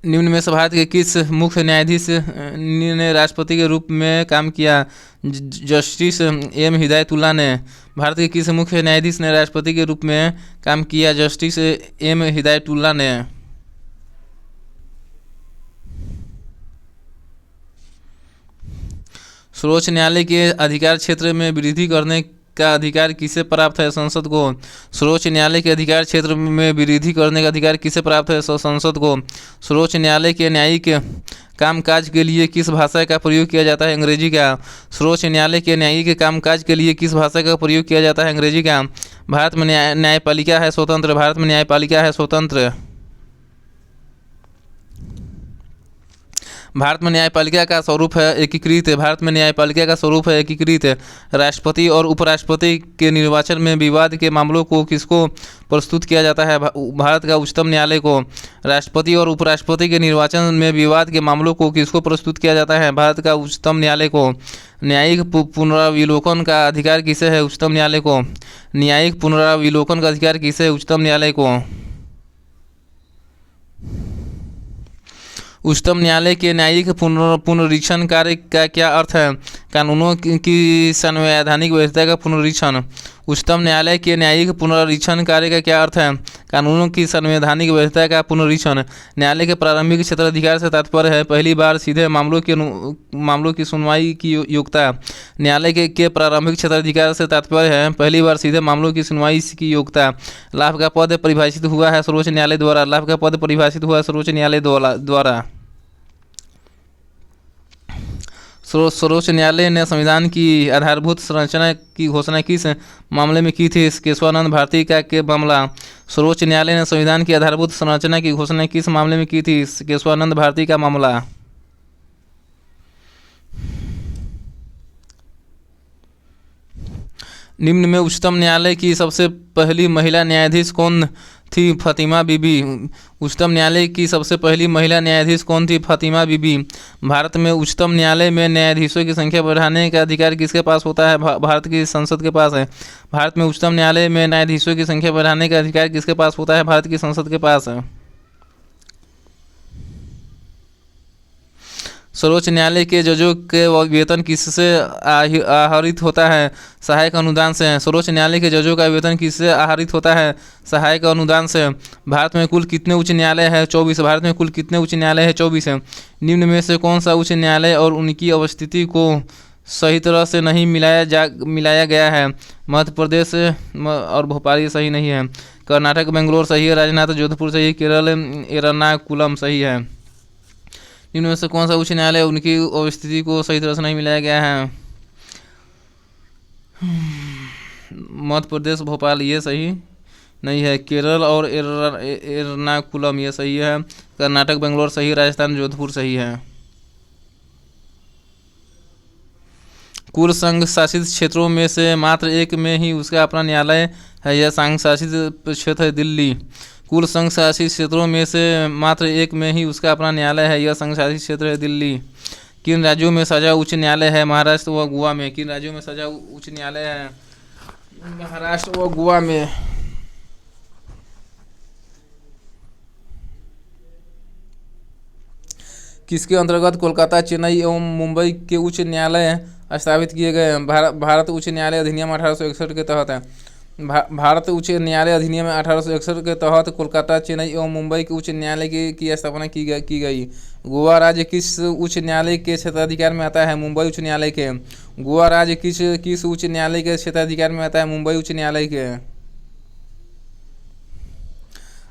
निम्न में से भारत के किस मुख्य न्यायाधीश ने राष्ट्रपति के रूप में काम किया? जस्टिस एम हिदायतुल्लाह ने। भारत के किस मुख्य न्यायाधीश ने राष्ट्रपति के रूप में काम किया? जस्टिस एम हिदायतुल्लाह ने। सर्वोच्च न्यायालय के अधिकार क्षेत्र में वृद्धि करने का अधिकार किसे प्राप्त है? संसद को। सर्वोच्च न्यायालय के अधिकार क्षेत्र में वृद्धि करने का अधिकार किसे प्राप्त है? संसद को। सर्वोच्च न्यायालय के न्यायिक कामकाज के लिए किस भाषा का प्रयोग किया जाता है? अंग्रेजी का। सर्वोच्च न्यायालय के न्यायिक कामकाज के लिए किस भाषा का प्रयोग किया जाता है? अंग्रेजी का। भारत में न्यायपालिका है स्वतंत्र। भारत में न्यायपालिका है स्वतंत्र। भारत में न्यायपालिका का स्वरूप है एकीकृत। भारत में न्यायपालिका का स्वरूप है एकीकृत। राष्ट्रपति और उपराष्ट्रपति के निर्वाचन में विवाद के मामलों को किसको प्रस्तुत किया जाता है? भारत का उच्चतम न्यायालय को। राष्ट्रपति और उपराष्ट्रपति के निर्वाचन में विवाद के मामलों को किसको प्रस्तुत किया जाता है? भारत का उच्चतम न्यायालय को। न्यायिक पुनरावलोकन का अधिकार किसे है? उच्चतम न्यायालय को। न्यायिक पुनरावलोकन का अधिकार किसे है? उच्चतम न्यायालय को। उच्चतम न्यायालय के न्यायिक पुनरीक्षण कार्य का क्या अर्थ है? कानूनों की संवैधानिक वैधता का पुनरीक्षण। उच्चतम न्यायालय के न्यायिक पुनरीक्षण कार्य का क्या अर्थ है? कानूनों की संवैधानिक वैधता का पुनरीक्षण। न्यायालय के प्रारंभिक क्षेत्राधिकार से तात्पर्य है पहली बार सीधे मामलों की सुनवाई की योग्यता। न्यायालय के प्रारंभिक क्षेत्राधिकार से तात्पर्य है पहली बार सीधे मामलों की सुनवाई की योग्यता। लाभ का पद परिभाषित हुआ है सर्वोच्च न्यायालय द्वारा। लाभ का पद परिभाषित हुआ है सर्वोच्च न्यायालय द्वारा। सर्वोच्च न्यायालय ने संविधान की आधारभूत संरचना की घोषणा किस मामले में की थी? केशवानंद भारती का के मामला। सर्वोच्च न्यायालय ने संविधान की आधारभूत संरचना की घोषणा किस मामले में की थी? केशवानंद भारती का मामला। निम्न में उच्चतम न्यायालय की सबसे पहली महिला न्यायाधीश कौन थी? फातिमा बीबी। उच्चतम न्यायालय की सबसे पहली महिला न्यायाधीश कौन थी? फातिमा बीबी। भारत में उच्चतम न्यायालय में न्यायाधीशों की संख्या बढ़ाने का अधिकार किसके पास होता है? भारत की संसद के पास है। भारत में उच्चतम न्यायालय में न्यायाधीशों की संख्या बढ़ाने का अधिकार किसके पास होता है? भारत की संसद के पास है। सर्वोच्च न्यायालय के जजों के वेतन किससे आहरित होता है? सहायक अनुदान से। सर्वोच्च न्यायालय के जजों का वेतन किससे आहरित होता है? सहायक अनुदान से। भारत में कुल कितने उच्च न्यायालय है? 24। भारत में कुल कितने उच्च न्यायालय है? 24 है। निम्न में से कौन सा उच्च न्यायालय और उनकी अवस्थिति को सही तरह से नहीं मिलाया गया है? मध्य प्रदेश और भोपाल ये सही नहीं है। कर्नाटक बेंगलोर सही है। राजनाथ जोधपुर सही है। केरल एर्नाकुलम सही है। इनमें से कौन सा उच्च न्यायालय उनकी अवस्थिति को सही तरह से नहीं मिलाया गया है? मध्य प्रदेश भोपाल ये सही नहीं है। केरल और एर्नाकुलम ये सही है। कर्नाटक बेंगलोर सही। राजस्थान जोधपुर सही है। कुल संघ शासित क्षेत्रों में से मात्र एक में ही उसका अपना न्यायालय है। यह संघ शासित क्षेत्र है दिल्ली। कुल संघ शासित क्षेत्रों में से मात्र एक में ही उसका अपना न्यायालय है। यह संघ शासित क्षेत्र है दिल्ली। किन राज्यों में सजा उच्च न्यायालय है? महाराष्ट्र व गोवा में। किन राज्यों में सजा उच्च न्यायालय है? महाराष्ट्र व गोवा में। किसके अंतर्गत कोलकाता, चेन्नई एवं मुंबई के उच्च न्यायालय स्थापित किए गए हैं? भारत उच्च न्यायालय अधिनियम 1861 के तहत है। भारत उच्च न्यायालय अधिनियम 1861 के तहत कोलकाता, चेन्नई एवं मुंबई के उच्च न्यायालय की स्थापना की गई। गोवा राज्य किस उच्च न्यायालय के क्षेत्राधिकार में आता है? मुंबई उच्च न्यायालय के। गोवा राज्य किस उच्च न्यायालय के क्षेत्राधिकार में आता है? मुंबई उच्च न्यायालय के।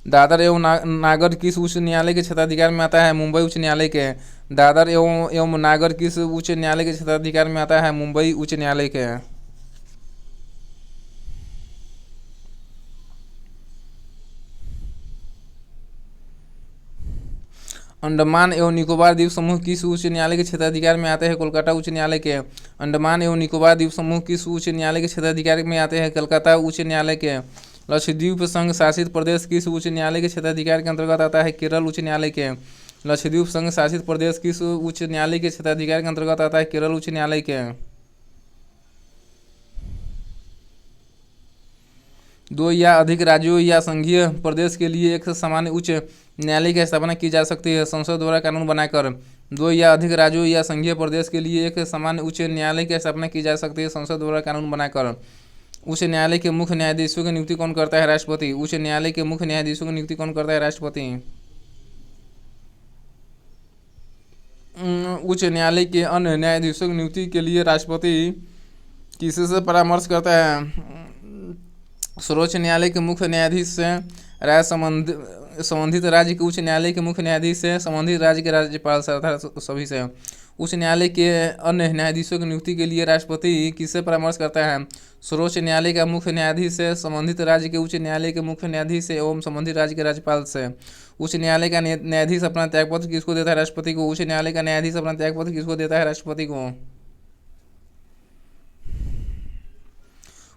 दादर एवं नागर किस उच्च न्यायालय के क्षेत्राधिकार में आता है? मुंबई उच्च न्यायालय के। दादर एवं नागर किस उच्च न्यायालय के क्षेत्राधिकार में आता है? मुंबई उच्च न्यायालय के। अंडमान एवं निकोबार द्वीप समूह किस उच्च न्यायालय के क्षेत्राधिकार में आते हैं? कोलकाता उच्च न्यायालय के। अंडमान एवं निकोबार द्वीप समूह किस उच्च न्यायालय के क्षेत्राधिकार में आते हैं? कलकत्ता उच्च न्यायालय के। लक्षद्वीप संघ शासित प्रदेश किस उच्च न्यायालय के क्षेत्राधिकार के अंतर्गत आता है? केरल उच्च न्यायालय के। लक्षद्वीप संघ शासित प्रदेश किस उच्च न्यायालय के क्षेत्राधिकार के अंतर्गत आता है? केरल उच्च न्यायालय के। दो या अधिक राज्यों या संघीय प्रदेश के लिए एक सामान्य उच्च न्यायालय की स्थापना की जा सकती है संसद द्वारा कानून बनाकर। दो या अधिक राज्यों या संघीय प्रदेश के लिए एक सामान्य उच्च न्यायालय की स्थापना की जा सकती है संसद द्वारा कानून बनाकर। उच्च न्यायालय के मुख्य न्यायाधीशों की नियुक्ति कौन करता है? राष्ट्रपति। उच्च न्यायालय के मुख्य न्यायाधीशों की नियुक्ति कौन करता है? राष्ट्रपति। उच्च न्यायालय के अन्य न्यायाधीशों की नियुक्ति के लिए राष्ट्रपति किससे परामर्श करता है? सर्वोच्च न्यायालय के मुख्य न्यायाधीश से, संबंधित राज्य के उच्च न्यायालय के मुख्य न्यायाधीश से, संबंधित राज्य के राज्यपाल से, अर्थात सभी से। उच्च न्यायालय के अन्य न्यायाधीशों की नियुक्ति के लिए राष्ट्रपति किससे परामर्श करता है? सर्वोच्च न्यायालय का मुख्य न्यायाधीश से, संबंधित राज्य के उच्च न्यायालय के मुख्य न्यायाधीश से एवं संबंधित राज्य के राज्यपाल से। उच्च न्यायालय का न्यायाधीश अपना त्यागपत्र किसको देता है? राष्ट्रपति को। उच्च न्यायालय का न्यायाधीश अपना त्यागपत्र किसको देता है? राष्ट्रपति को।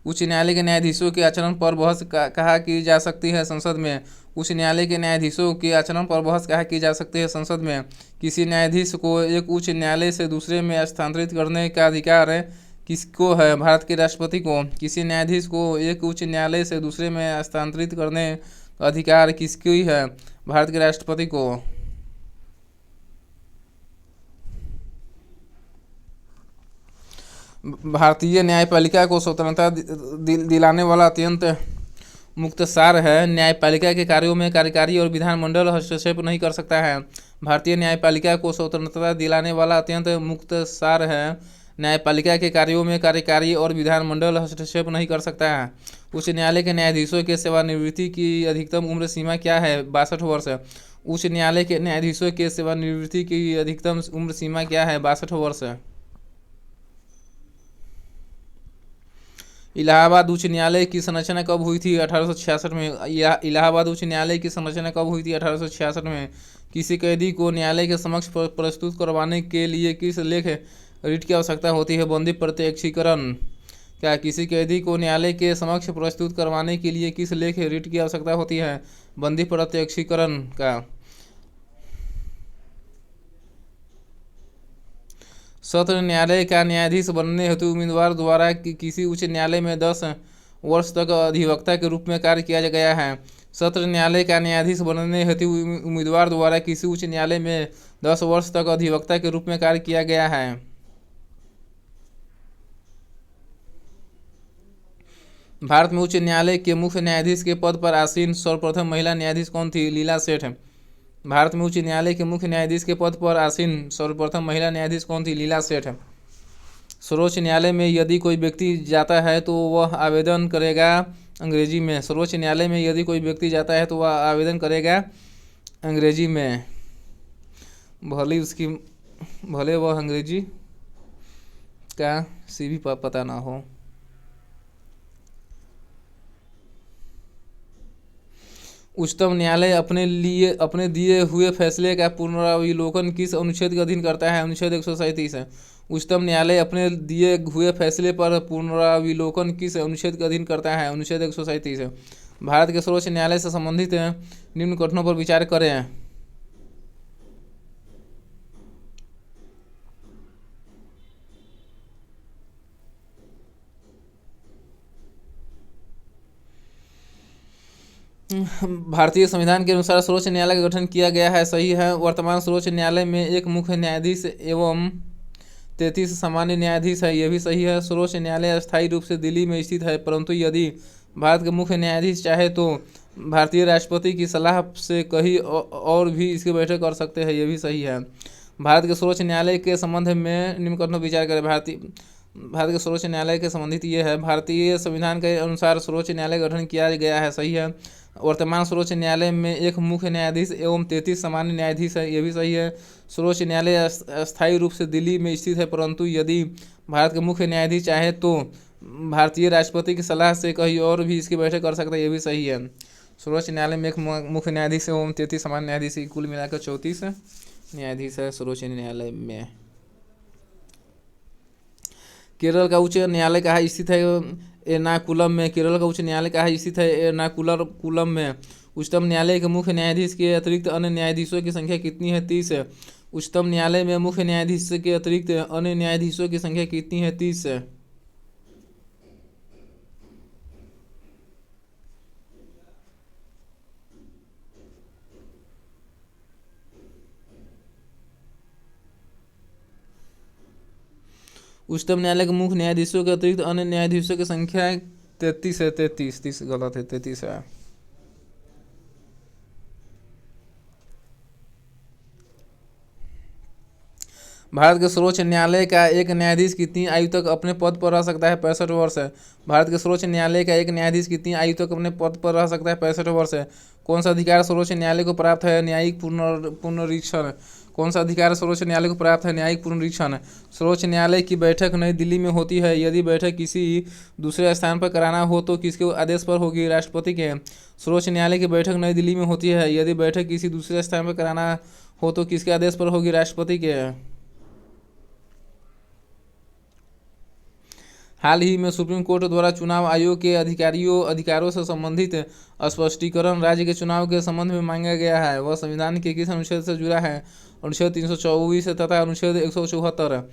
उच्च न्यायालय के न्यायाधीशों के आचरण पर बहस कहाँ की जा सकती है? संसद में। उच्च न्यायालय के न्यायाधीशों के आचरण पर बहस कहाँ की जा सकती है? संसद में। किसी न्यायाधीश को एक उच्च न्यायालय से दूसरे में स्थानांतरित करने का अधिकार किसको है? भारत के राष्ट्रपति को। किसी न्यायाधीश को एक उच्च न्यायालय से दूसरे में स्थानांतरित करने का अधिकार किसकी है? भारत के राष्ट्रपति को। भारतीय न्यायपालिका को स्वतंत्रता दिलाने वाला अत्यंत मुख्तसार है। न्यायपालिका के कार्यों में कार्यकारी और विधानमंडल हस्तक्षेप नहीं कर सकता है। भारतीय न्यायपालिका को स्वतंत्रता दिलाने वाला अत्यंत मुख्तसार है। न्यायपालिका के कार्यों में कार्यकारी और विधानमंडल हस्तक्षेप नहीं कर सकता है। उच्च न्यायालय के न्यायाधीशों के सेवानिवृत्ति की अधिकतम उम्र सीमा क्या है? 62 वर्ष। उच्च न्यायालय के न्यायाधीशों के सेवानिवृत्ति की अधिकतम उम्र सीमा क्या है? 62 वर्ष। इलाहाबाद उच्च न्यायालय की संरचना कब हुई थी? 1866 में। इलाहाबाद उच्च न्यायालय की संरचना कब हुई थी? 1866 में। किसी कैदी को न्यायालय के समक्ष प्रस्तुत करवाने के लिए किस लेख रिट की आवश्यकता होती है? बंदी प्रत्यक्षीकरण। क्या किसी कैदी को न्यायालय के समक्ष प्रस्तुत करवाने के लिए किस लेख रिट की आवश्यकता होती है? बंदी प्रत्यक्षीकरण का। सत्र न्यायालय का न्यायाधीश बनने हेतु उम्मीदवार द्वारा किसी उच्च न्यायालय में 10 वर्ष तक अधिवक्ता के रूप में कार्य किया गया है। सत्र न्यायालय का न्यायाधीश बनने हेतु उम्मीदवार द्वारा किसी उच्च न्यायालय में 10 वर्ष तक अधिवक्ता के रूप में कार्य किया गया है। भारत में उच्च न्यायालय के मुख्य न्यायाधीश के पद पर आसीन सर्वप्रथम महिला न्यायाधीश कौन थी? लीला सेठ। भारत में उच्च न्यायालय के मुख्य न्यायाधीश के पद पर आसीन सर्वप्रथम महिला न्यायाधीश कौन थी? लीला सेठ। सर्वोच्च न्यायालय में यदि कोई व्यक्ति जाता है तो वह आवेदन करेगा अंग्रेजी में। सर्वोच्च न्यायालय में यदि कोई व्यक्ति जाता है तो वह आवेदन करेगा अंग्रेजी में, भले वह अंग्रेजी का सी भी पता ना हो। उच्चतम न्यायालय अपने दिए हुए फैसले का पुनरावलोकन किस अनुच्छेद के अधीन करता है? अनुच्छेद 137 है। उच्चतम न्यायालय अपने दिए हुए फैसले पर पुनरावलोकन किस अनुच्छेद के अधीन करता है? अनुच्छेद 137 है। भारत के सर्वोच्च न्यायालय से संबंधित निम्न कथनों पर विचार करें। भारतीय संविधान के अनुसार सर्वोच्च न्यायालय का गठन किया गया है, सही है। वर्तमान सर्वोच्च न्यायालय में एक मुख्य न्यायाधीश एवं 33 सामान्य न्यायाधीश है, यह भी सही है। सर्वोच्च न्यायालय अस्थायी रूप से दिल्ली में स्थित है, परंतु यदि भारत के मुख्य न्यायाधीश चाहे तो भारतीय राष्ट्रपति की सलाह से कहीं और भी इसकी बैठक कर सकते हैं, यह भी सही है। भारत के सर्वोच्च न्यायालय के संबंध में निम्न कथनों पर विचार करें। भारत के सर्वोच्च न्यायालय के संबंधित ये है। भारतीय संविधान के अनुसार सर्वोच्च न्यायालय का गठन किया गया है, सही है। वर्तमान सर्वोच्च न्यायालय में एक मुख्य न्यायाधीश एवं 33 सामान्य न्यायाधीश है, यह भी सही है। सर्वोच्च न्यायालय अस्थायी रूप से दिल्ली में स्थित है, परंतु यदि भारत के मुख्य न्यायाधीश चाहे तो भारतीय राष्ट्रपति की सलाह से कहीं और भी इसकी बैठक कर सकता है, यह भी सही है। सर्वोच्च न्यायालय में एक मुख्य न्यायाधीश एवं 33 सामान्य न्यायाधीश, कुल मिलाकर 34 न्यायाधीश है सर्वोच्च न्यायालय में। केरल का उच्च न्यायालय कहाँ स्थित है? एर्नाकुलम में। केरल का उच्च न्यायालय कहाँ स्थित है? एर्नाकुलम में। उच्चतम न्यायालय के मुख्य न्यायाधीश के अतिरिक्त अन्य न्यायाधीशों की संख्या कितनी है? 30 है। उच्चतम न्यायालय में मुख्य न्यायाधीश के अतिरिक्त अन्य न्यायाधीशों की संख्या कितनी है? 30 है। उच्चतम न्यायालय के मुख्य न्यायाधीशों के अतिरिक्त अन्य न्यायाधीशों की संख्या 33 है। 30 गलत है, 33 है। भारत के सर्वोच्च न्यायालय का एक न्यायाधीश कितनी आयु तक अपने पद पर रह सकता है? 65 वर्ष है। भारत के सर्वोच्च न्यायालय का एक न्यायाधीश कितनी आयु तक अपने पद पर रह सकता है? 65 वर्ष है। कौन सा अधिकार सर्वोच्च न्यायालय को प्राप्त है? न्यायिक पुनरीक्षण। कौन सा अधिकार सर्वोच्च न्यायालय को प्राप्त है? न्यायिक पुनरीक्षण। सर्वोच्च न्यायालय की बैठक नई दिल्ली में होती है। यदि बैठक किसी दूसरे स्थान पर कराना हो तो किसके आदेश पर होगी? राष्ट्रपति के। सर्वोच्च न्यायालय की बैठक नई दिल्ली में होती है। यदि बैठक किसी दूसरे स्थान पर कराना हो तो किसके आदेश पर होगी? राष्ट्रपति के। हाल ही में सुप्रीम कोर्ट द्वारा चुनाव आयोग के अधिकारों से संबंधित स्पष्टीकरण राज्य के चुनाव के संबंध में मांगा गया है। वह संविधान के किस अनुच्छेद से जुड़ा है? अनुच्छेद 324 तथा अनुच्छेद 174।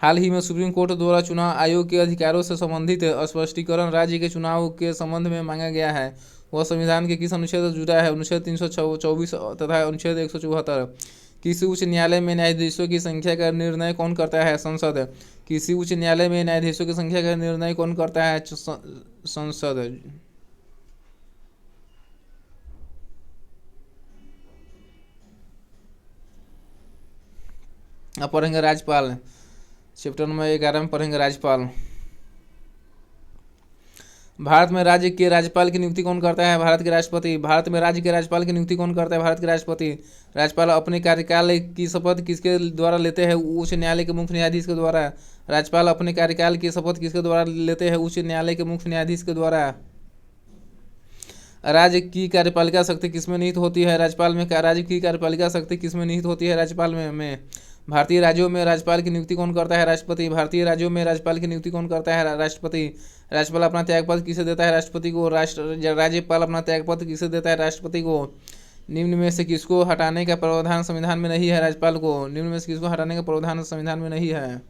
हाल ही में सुप्रीम कोर्ट द्वारा चुनाव आयोग के अधिकारों से संबंधित स्पष्टीकरण राज्य के चुनाव के संबंध में मांगा गया है। वह संविधान के किस अनुच्छेद से जुड़ा है? अनुच्छेद 324 तथा अनुच्छेद 174। किसी उच्च न्यायालय में न्यायाधीशों की संख्या का निर्णय कौन करता है? संसद। किसी उच्च न्यायालय में न्यायाधीशों की संख्या का निर्णय कौन करता है? संसद। अब पढ़ेंगे राज्यपाल। चैप्टर नंबर 11 में पढ़ेंगे राज्यपाल। भारत में राज्य के राज्यपाल की नियुक्ति कौन करता है? भारत के राष्ट्रपति। भारत में राज्य के राज्यपाल की नियुक्ति कौन करता है? भारत के राष्ट्रपति। राज्यपाल अपने कार्यकाल की शपथ किसके द्वारा लेते हैं? उच्च न्यायालय के मुख्य न्यायाधीश के द्वारा। राज्यपाल अपने कार्यकाल की शपथ किसके द्वारा लेते हैं? उच्च न्यायालय के मुख्य न्यायाधीश के द्वारा। राज्य की कार्यपालिका शक्ति किसमें निहित होती है? राज्यपाल में। राज्य की कार्यपालिका शक्ति किसमें निहित होती है? राज्यपाल में। भारतीय राज्यों में राज्यपाल की नियुक्ति कौन करता है? राष्ट्रपति। भारतीय राज्यों में राज्यपाल की नियुक्ति कौन करता है? राष्ट्रपति। राज्यपाल अपना त्यागपत्र किसे देता है? राष्ट्रपति को। राज्यपाल अपना त्यागपत्र किसे देता है? राष्ट्रपति को। निम्न में से किसको हटाने का प्रावधान संविधान में नहीं है? राज्यपाल को। निम्न में से किसको हटाने का प्रावधान संविधान में नहीं है?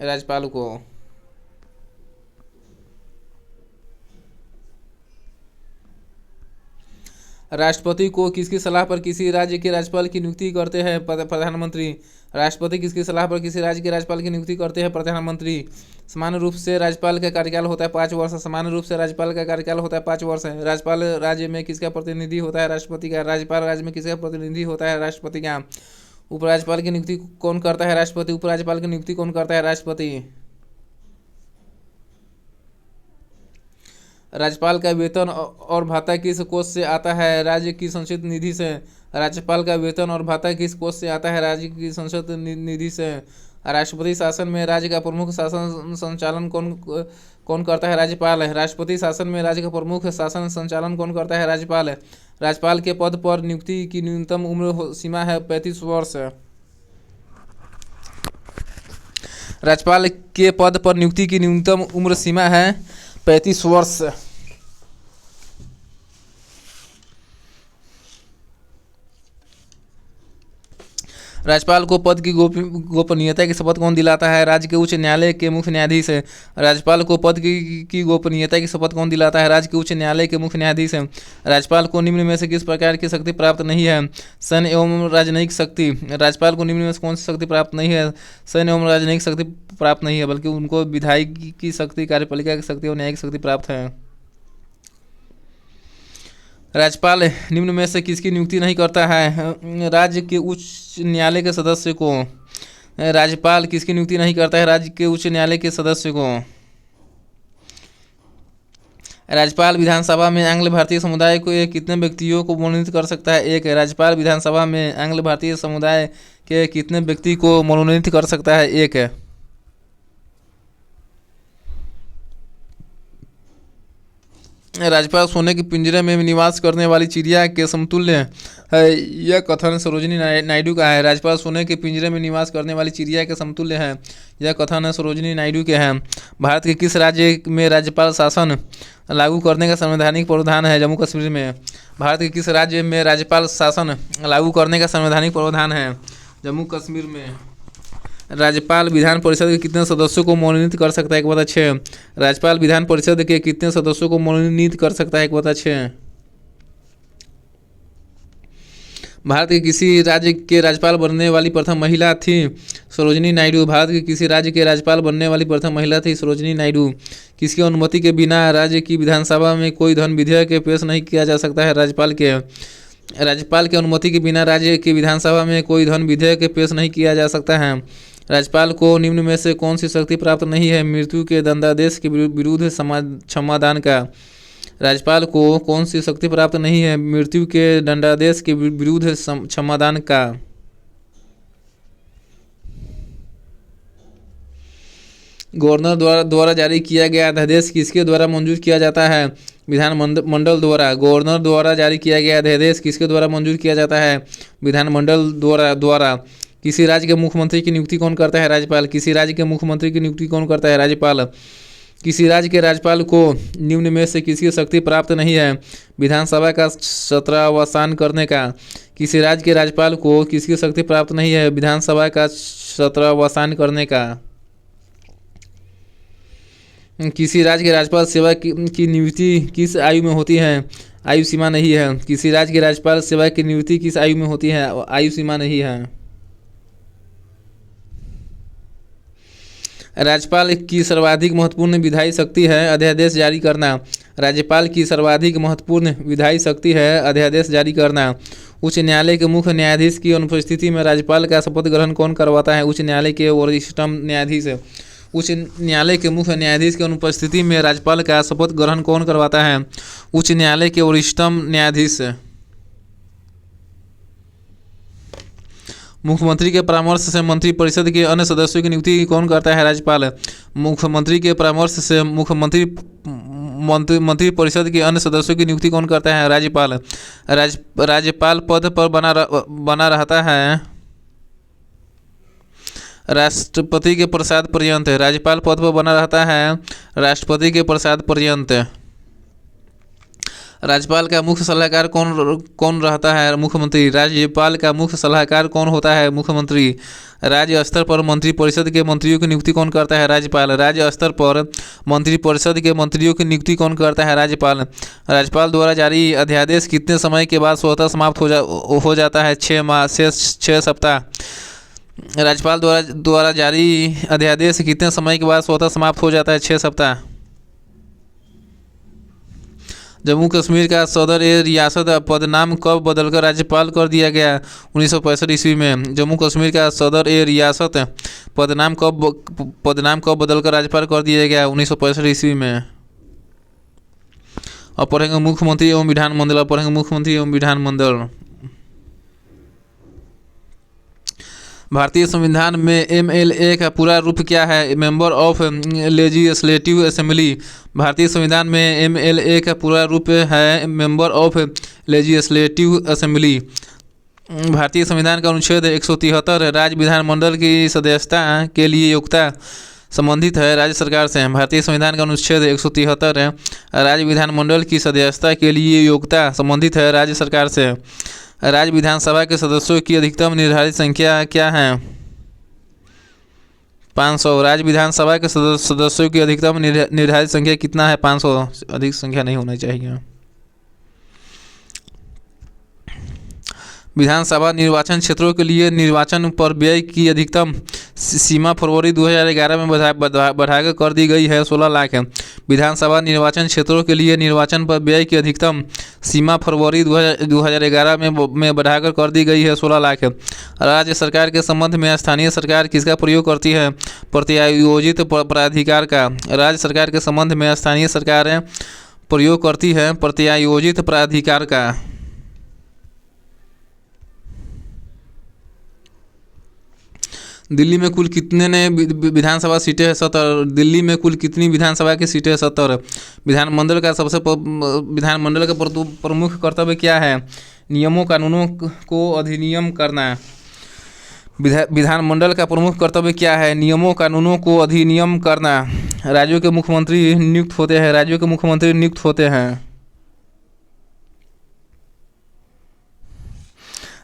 राज्यपाल को। राष्ट्रपति को किसकी सलाह पर किसी राज्य के राज्यपाल की नियुक्ति करते हैं? प्रधानमंत्री। राष्ट्रपति किसकी सलाह पर किसी राज्य के राज्यपाल की नियुक्ति करते हैं? प्रधानमंत्री। सामान्य रूप से राज्यपाल का कार्यकाल होता है 5 वर्ष। सामान्य रूप से राज्यपाल का कार्यकाल होता है 5 वर्ष है। राज्यपाल राज्य में किसका प्रतिनिधि होता है? राष्ट्रपति का। राज्यपाल राज्य में किसका प्रतिनिधि होता है? राष्ट्रपति का। उपराज्यपाल की नियुक्ति कौन करता है? राष्ट्रपति। उपराज्यपाल की नियुक्ति कौन करता है? राष्ट्रपति। राज्यपाल का वेतन और भाता किस कोष से आता है? राज्य की संचित निधि से। राज्यपाल का वेतन और भाता किस कोष से आता है? राज्य की संचित निधि से। राष्ट्रपति शासन में राज्य का प्रमुख शासन संचालन कौन करता है? राज्यपाल है। राष्ट्रपति शासन में राज्य का प्रमुख शासन संचालन कौन करता है? राज्यपाल है। राज्यपाल के पद पर नियुक्ति की न्यूनतम उम्र सीमा है 35 वर्ष। राज्यपाल के पद पर नियुक्ति की न्यूनतम उम्र सीमा है 35 वर्ष। राज्यपाल को पद की गोपनीयता की शपथ कौन दिलाता है? राज्य के उच्च न्यायालय के मुख्य न्यायाधीश है। राज्यपाल को पद की गोपनीयता की शपथ कौन दिलाता है? राज्य के उच्च न्यायालय के मुख्य न्यायाधीश है। राज्यपाल को निम्न में से किस प्रकार की शक्ति प्राप्त नहीं है? सैन्य एवं राजनयिक शक्ति। राज्यपाल को निम्न में से कौन सी शक्ति प्राप्त नहीं है? सैन्य एवं राजनयिक शक्ति प्राप्त नहीं है, बल्कि उनको विधायी की शक्ति, कार्यपालिका की शक्ति और न्यायिक शक्ति प्राप्त है। राज्यपाल निम्न में से किसकी नियुक्ति नहीं करता है? राज्य के उच्च न्यायालय के सदस्य को। राज्यपाल किसकी नियुक्ति नहीं करता है? राज्य के उच्च न्यायालय के सदस्य को। राज्यपाल विधानसभा में आंग्ल भारतीय समुदाय को कितने व्यक्तियों को मनोनीत कर सकता है? 1। राज्यपाल विधानसभा में आंग्ल भारतीय समुदाय के कितने व्यक्ति को मनोनीत कर सकता है? 1। राज्यपाल सोने के पिंजरे में निवास करने वाली चिड़िया के समतुल्य है। यह कथन सरोजिनी नायडू का है। राज्यपाल सोने के पिंजरे में निवास करने वाली चिड़िया के समतुल्य है। यह कथन सरोजिनी नायडू के हैं। भारत के किस राज्य में राज्यपाल शासन लागू करने का संवैधानिक प्रावधान है? जम्मू कश्मीर में। भारत के किस राज्य में राज्यपाल शासन लागू करने का संवैधानिक प्रावधान है? जम्मू कश्मीर में। राज्यपाल विधान परिषद के कितने सदस्यों को मनोनीत कर सकता है? 1/6। राज्यपाल विधान परिषद के कितने सदस्यों को मनोनीत कर सकता है? 1/6। भारत के किसी राज्य के राज्यपाल बनने वाली प्रथम महिला थी सरोजिनी नायडू। भारत के किसी राज्य के राज्यपाल बनने वाली प्रथम महिला थी सरोजिनी नायडू। किसकी अनुमति के बिना राज्य की विधानसभा में कोई धन विधेयक पेश नहीं किया जा सकता है? राज्यपाल के। राज्यपाल की अनुमति के बिना राज्य की विधानसभा में कोई धन विधेयक पेश नहीं किया जा सकता है। राज्यपाल को निम्न में से कौन सी शक्ति प्राप्त नहीं है? मृत्यु के दंडादेश के विरुद्ध क्षमादान का। राज्यपाल को कौन सी शक्ति प्राप्त नहीं है? मृत्यु के दंडादेश के विरुद्ध क्षमादान का। गवर्नर द्वारा जारी किया गया अध्यादेश किसके द्वारा मंजूर किया जाता है? विधानमंडल द्वारा। गवर्नर द्वारा जारी किया गया अध्यादेश किसके द्वारा मंजूर किया जाता है? विधानमंडल द्वारा। किसी राज्य के मुख्यमंत्री की नियुक्ति कौन करता है? राज्यपाल। किसी राज्य के मुख्यमंत्री की नियुक्ति कौन करता है? राज्यपाल। किसी राज्य के राज्यपाल को निम्न में से किसकी शक्ति प्राप्त नहीं है? विधानसभा का सत्रावसान करने का। किसी राज्य के राज्यपाल को किसकी शक्ति प्राप्त नहीं है? विधानसभा का सत्रावसान करने का। किसी राज्य के राज्यपाल सेवा की नियुक्ति किस आयु में होती है? आयु सीमा नहीं है। किसी राज्य के राज्यपाल सेवा की नियुक्ति किस आयु में होती है? आयु सीमा नहीं है। राज्यपाल की सर्वाधिक महत्वपूर्ण विधायी शक्ति है अध्यादेश जारी करना। राज्यपाल की सर्वाधिक महत्वपूर्ण विधायी शक्ति है अध्यादेश जारी करना। उच्च न्यायालय के मुख्य न्यायाधीश की अनुपस्थिति में राज्यपाल का शपथ ग्रहण कौन करवाता है? उच्च न्यायालय के वरिष्ठतम न्यायाधीश। उच्च न्यायालय के मुख्य न्यायाधीश की अनुपस्थिति में राज्यपाल का शपथ ग्रहण कौन करवाता है? उच्च न्यायालय के वरिष्ठतम न्यायाधीश। मुख्यमंत्री के परामर्श से मंत्रिपरिषद के अन्य सदस्यों की नियुक्ति कौन करता है? राज्यपाल। मुख्यमंत्री के परामर्श से मंत्रिपरिषद के अन्य सदस्यों की नियुक्ति कौन करता है? राज्यपाल। राज्यपाल पद पर बना रहता है राष्ट्रपति के प्रसाद पर्यंत। राज्यपाल पद पर बना रहता है राष्ट्रपति के प्रसाद पर्यंत। राज्यपाल का मुख्य सलाहकार कौन रहता है? मुख्यमंत्री। राज्यपाल का मुख्य सलाहकार कौन होता है? मुख्यमंत्री। राज्य स्तर पर मंत्रिपरिषद के मंत्रियों की नियुक्ति कौन करता है? राज्यपाल। राज्य स्तर पर मंत्रिपरिषद के मंत्रियों की नियुक्ति कौन करता है? राज्यपाल। राज्यपाल द्वारा जारी अध्यादेश कितने समय के बाद स्वतः समाप्त हो जाता है? 6 माह से 6 सप्ताह। राज्यपाल द्वारा जारी अध्यादेश कितने समय के बाद स्वतः समाप्त हो जाता है? 6 सप्ताह। जम्मू कश्मीर का सदर रियासत पदनाम कब बदलकर राज्यपाल कर दिया गया? 1965 ईस्वी में। जम्मू कश्मीर का सदर रियासत पदनाम कब बदलकर राज्यपाल कर दिया गया? 1965 ईस्वी में। अब पढ़ेंगे मुख्यमंत्री एवं विधानमंडल। भारतीय संविधान में MLA का पूरा रूप क्या है? Member of legislative assembly. भारतीय संविधान में MLA का पूरा रूप है मेंबर ऑफ लेजिस्लेटिव असेंबली। भारतीय संविधान का अनुच्छेद 173 राज्य विधानमंडल की सदस्यता के लिए योग्यता संबंधित है राज्य सरकार से। भारतीय संविधान का अनुच्छेद 173 राज्य विधानमंडल की सदस्यता के लिए योग्यता संबंधित है राज्य सरकार से। राज्य विधानसभा के सदस्यों की अधिकतम निर्धारित संख्या क्या है? 500। राज्य विधानसभा के सदस्यों की अधिकतम निर्धारित संख्या कितना है? 500। अधिक संख्या नहीं होना चाहिए। विधानसभा निर्वाचन क्षेत्रों के लिए निर्वाचन पर व्यय की अधिकतम सीमा फरवरी 2011 में बढ़ाकर कर दी गई है 16 लाख। विधानसभा निर्वाचन क्षेत्रों के लिए निर्वाचन पर व्यय की अधिकतम सीमा फरवरी 2011 में बढ़ाकर कर दी गई है 16 लाख। राज्य सरकार के संबंध में स्थानीय सरकार किसका प्रयोग करती है? प्रत्यायोजित प्राधिकार का। राज्य सरकार के संबंध में स्थानीय सरकारें प्रयोग करती है प्रत्यायोजित प्राधिकार का। दिल्ली में कुल कितने विधानसभा सीटें हैं? 70। दिल्ली में कुल कितनी विधानसभा की सीटें हैं? 70। विधानमंडल का प्रमुख कर्तव्य क्या है? नियमों कानूनों को अधिनियम करना। विधानमंडल का प्रमुख कर्तव्य क्या है? नियमों कानूनों को अधिनियम करना। राज्यों के मुख्यमंत्री नियुक्त होते हैं।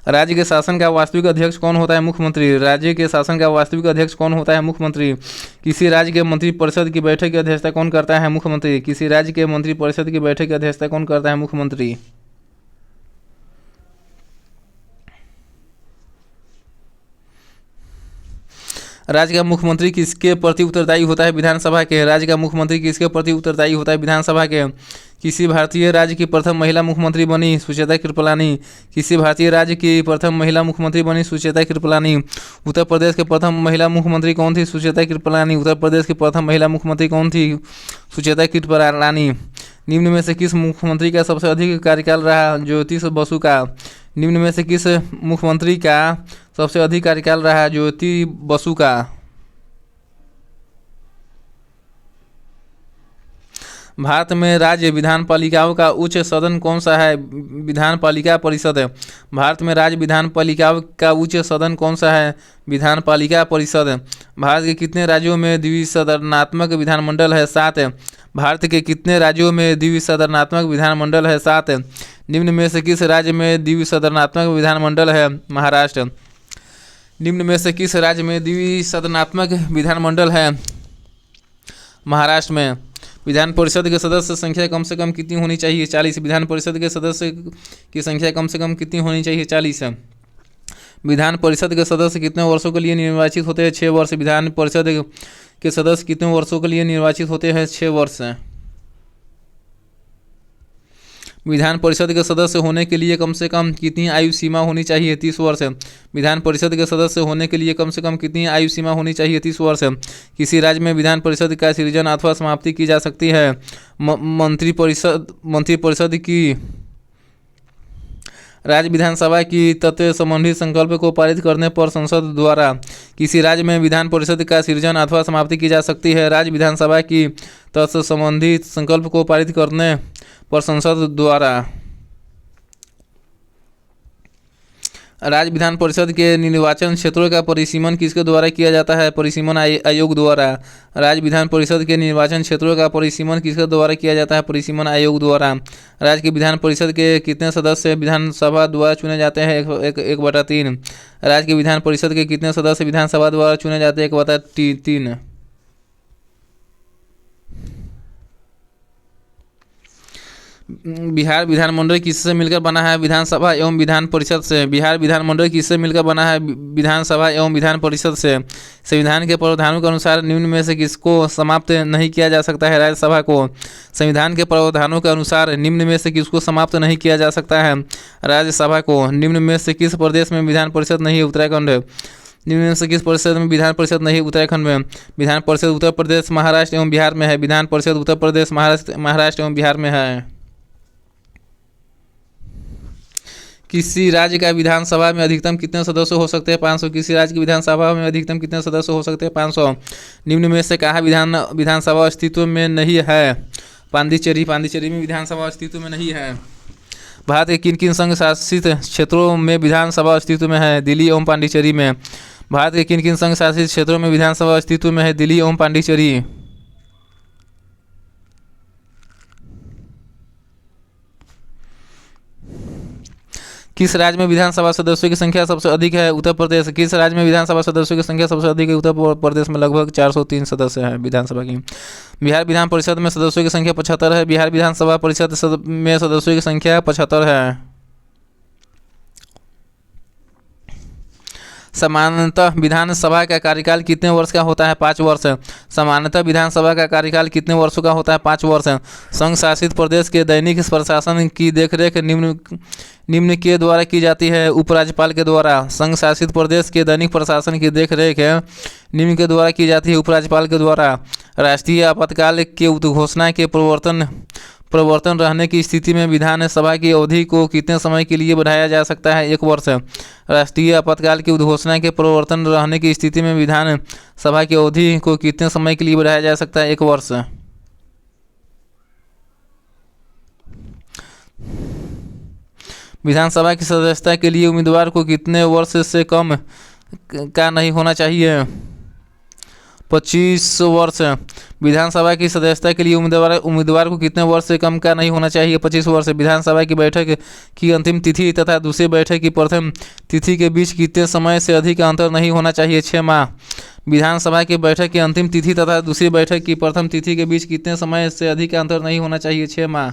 राज्य के शासन का वास्तविक अध्यक्ष कौन होता है? मुख्यमंत्री। राज्य के शासन का वास्तविक अध्यक्ष कौन होता है? मुख्यमंत्री। किसी राज्य के मंत्रिपरिषद की बैठक की अध्यक्षता कौन करता है? मुख्यमंत्री। किसी राज्य के मंत्रिपरिषद की बैठक की अध्यक्षता कौन करता है? मुख्यमंत्री। राज्य का मुख्यमंत्री किसके प्रति उत्तरदायी होता है? विधानसभा के। राज्य का मुख्यमंत्री किसके प्रति उत्तरदायी होता है? विधानसभा के। किसी भारतीय राज्य की प्रथम महिला मुख्यमंत्री बनी? सुचेता कृपलानी। किसी भारतीय राज्य की प्रथम महिला मुख्यमंत्री बनी? सुचेता कृपलानी। उत्तर प्रदेश के प्रथम महिला मुख्यमंत्री कौन थी? सुचेता कृपलानी। उत्तर प्रदेश की प्रथम महिला मुख्यमंत्री कौन थी? सुचेता कृपलानी। निम्न में से किस मुख्यमंत्री का सबसे अधिक कार्यकाल रहा? ज्योति बसु का। निम्न में से किस मुख्यमंत्री का सबसे अधिक कार्यकाल रहा? ज्योति बसु का। भारत में राज्य विधान पालिकाओं का उच्च सदन कौन सा है? विधान पालिका परिषद। भारत में राज्य विधान पालिकाओं का उच्च सदन कौन सा है? विधान पालिका परिषद। भारत के कितने राज्यों में द्विसदनात्मक विधानमंडल है? 7। भारत के कितने राज्यों में द्विसदनात्मक विधानमंडल है? 7। निम्न में से किस राज्य में द्विसदनात्मक विधानमंडल है? महाराष्ट्र। निम्न में से किस राज्य में द्विसदनात्मक विधानमंडल है? महाराष्ट्र में। विधान परिषद के सदस्य संख्या कम से कम कितनी होनी चाहिए? 40। विधान परिषद के सदस्य की संख्या कम से कम कितनी होनी चाहिए? 40। विधान परिषद के सदस्य कितने वर्षों के लिए निर्वाचित होते हैं? 6 वर्ष। विधान परिषद के सदस्य कितने वर्षों के लिए निर्वाचित होते हैं? 6 वर्ष। विधान परिषद के सदस्य होने के लिए कम से कम कितनी आयु सीमा होनी चाहिए? 30 वर्ष। विधान परिषद के सदस्य होने के लिए कम से कम कितनी आयु सीमा होनी चाहिए? 30 वर्ष। किसी राज्य में विधान परिषद का सृजन अथवा समाप्ति की जा सकती है? मंत्रिपरिषद की। राज्य विधानसभा की तत्व संबंधी संकल्प को पारित करने पर संसद द्वारा किसी राज्य में विधान परिषद का सृजन अथवा समाप्ति की जा सकती है? राज्य विधानसभा की तत्व संबंधी संकल्प को पारित करने पर संसद द्वारा। राज्य विधान परिषद के निर्वाचन क्षेत्रों का परिसीमन किसके द्वारा किया जाता है? परिसीमन आयोग द्वारा। राज्य विधान परिषद के निर्वाचन क्षेत्रों का परिसीमन किसके द्वारा किया जाता है? परिसीमन आयोग द्वारा। राज्य के विधान परिषद के कितने सदस्य विधानसभा द्वारा चुने जाते हैं? 1/3। राज्य के विधान परिषद के कितने सदस्य विधानसभा द्वारा चुने जाते हैं? 1/3। बिहार विधानमंडल किससे मिलकर बना है? विधानसभा एवं विधान परिषद से। बिहार विधानमंडल किससे मिलकर बना है? विधानसभा एवं विधान परिषद से। संविधान के प्रावधानों के अनुसार निम्न में से किसको समाप्त नहीं किया जा सकता है? राज्यसभा को। संविधान के प्रावधानों के अनुसार निम्न में से किसको समाप्त नहीं किया जा सकता है? राज्यसभा को। निम्न में से किस प्रदेश में विधान परिषद नहीं है? उत्तराखंड। निम्न में से किस परिषद में विधान परिषद नहीं? उत्तराखंड में। विधान परिषद उत्तर प्रदेश, महाराष्ट्र एवं बिहार में है। विधान परिषद उत्तर प्रदेश, महाराष्ट्र एवं बिहार में है। किसी राज्य का विधानसभा में अधिकतम कितने सदस्य हो सकते हैं? 500। किसी राज्य की विधानसभा में अधिकतम कितने सदस्य हो सकते हैं? 500। निम्न में से कहाँ विधानसभा अस्तित्व में नहीं है? पांडिचेरी में विधानसभा अस्तित्व में नहीं है। भारत के किन किन संघ शासित क्षेत्रों में विधानसभा अस्तित्व में है? दिल्ली एवं पांडिचेरी में। भारत के किन किन संघ शासित क्षेत्रों में विधानसभा अस्तित्व में है? दिल्ली एवं पांडिचेरी। किस राज्य में विधानसभा सदस्यों की संख्या सबसे अधिक है? उत्तर प्रदेश। किस राज्य में विधानसभा सदस्यों की संख्या सबसे अधिक है? उत्तर प्रदेश में लगभग 403 सदस्य हैं विधानसभा की। बिहार विधान परिषद में सदस्यों की संख्या 75 है। बिहार विधानसभा परिषद में सदस्यों की संख्या 75 है। सामान्यतः विधानसभा का कार्यकाल कितने वर्ष का होता है? 5 वर्ष। सामान्यतः विधानसभा का कार्यकाल कितने वर्षों का होता है? 5 वर्ष। संघ शासित प्रदेश के दैनिक प्रशासन की देखरेख निम्न के द्वारा की जाती है? उपराज्यपाल के द्वारा। संघ शासित प्रदेश के दैनिक प्रशासन की देखरेख निम्न के द्वारा की जाती है? उपराज्यपाल के द्वारा। राष्ट्रीय आपातकाल के घोषणा के प्रवर्तन रहने की स्थिति में विधानसभा की अवधि को कितने समय के लिए बढ़ाया जा सकता है? 1 वर्ष। राष्ट्रीय आपातकाल की घोषणा के प्रवर्तन रहने की स्थिति में विधानसभा की अवधि को कितने समय के लिए बढ़ाया जा सकता है? 1 वर्ष। विधानसभा की सदस्यता के लिए उम्मीदवार को कितने वर्ष से कम का नहीं होना चाहिए? 25 वर्ष। विधानसभा की सदस्यता के लिए उम्मीदवार को कितने वर्ष से कम का नहीं होना चाहिए? 25 वर्ष। विधानसभा की बैठक की अंतिम तिथि तथा दूसरी बैठक की प्रथम तिथि के बीच कितने समय से अधिक अंतर नहीं होना चाहिए? 6 माह। विधानसभा की बैठक की अंतिम तिथि तथा दूसरी बैठक की प्रथम तिथि के बीच कितने समय से अधिक अंतर नहीं होना चाहिए? 6 माह।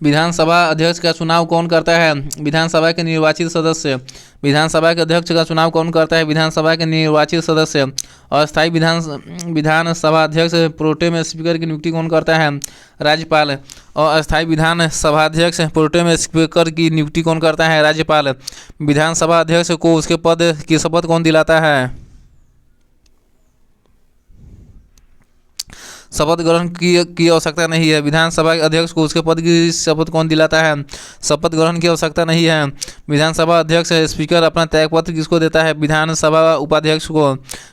विधानसभा अध्यक्ष का चुनाव कौन करता है? विधानसभा के निर्वाचित सदस्य। विधानसभा के अध्यक्ष का चुनाव कौन करता है? विधानसभा के निर्वाचित सदस्य। अस्थायी विधानसभा अध्यक्ष प्रोटेम स्पीकर की नियुक्ति कौन करता है? राज्यपाल। और अस्थायी विधानसभा अध्यक्ष प्रोटेम स्पीकर की नियुक्ति कौन करता है? राज्यपाल। विधानसभा अध्यक्ष को उसके पद की शपथ कौन दिलाता है? शपथ ग्रहण की आवश्यकता नहीं है। विधानसभा अध्यक्ष को उसके पद की शपथ कौन दिलाता है? शपथ ग्रहण की आवश्यकता नहीं है। विधानसभा अध्यक्ष स्पीकर अपना त्यागपत्र किसको देता है? विधानसभा उपाध्यक्ष को।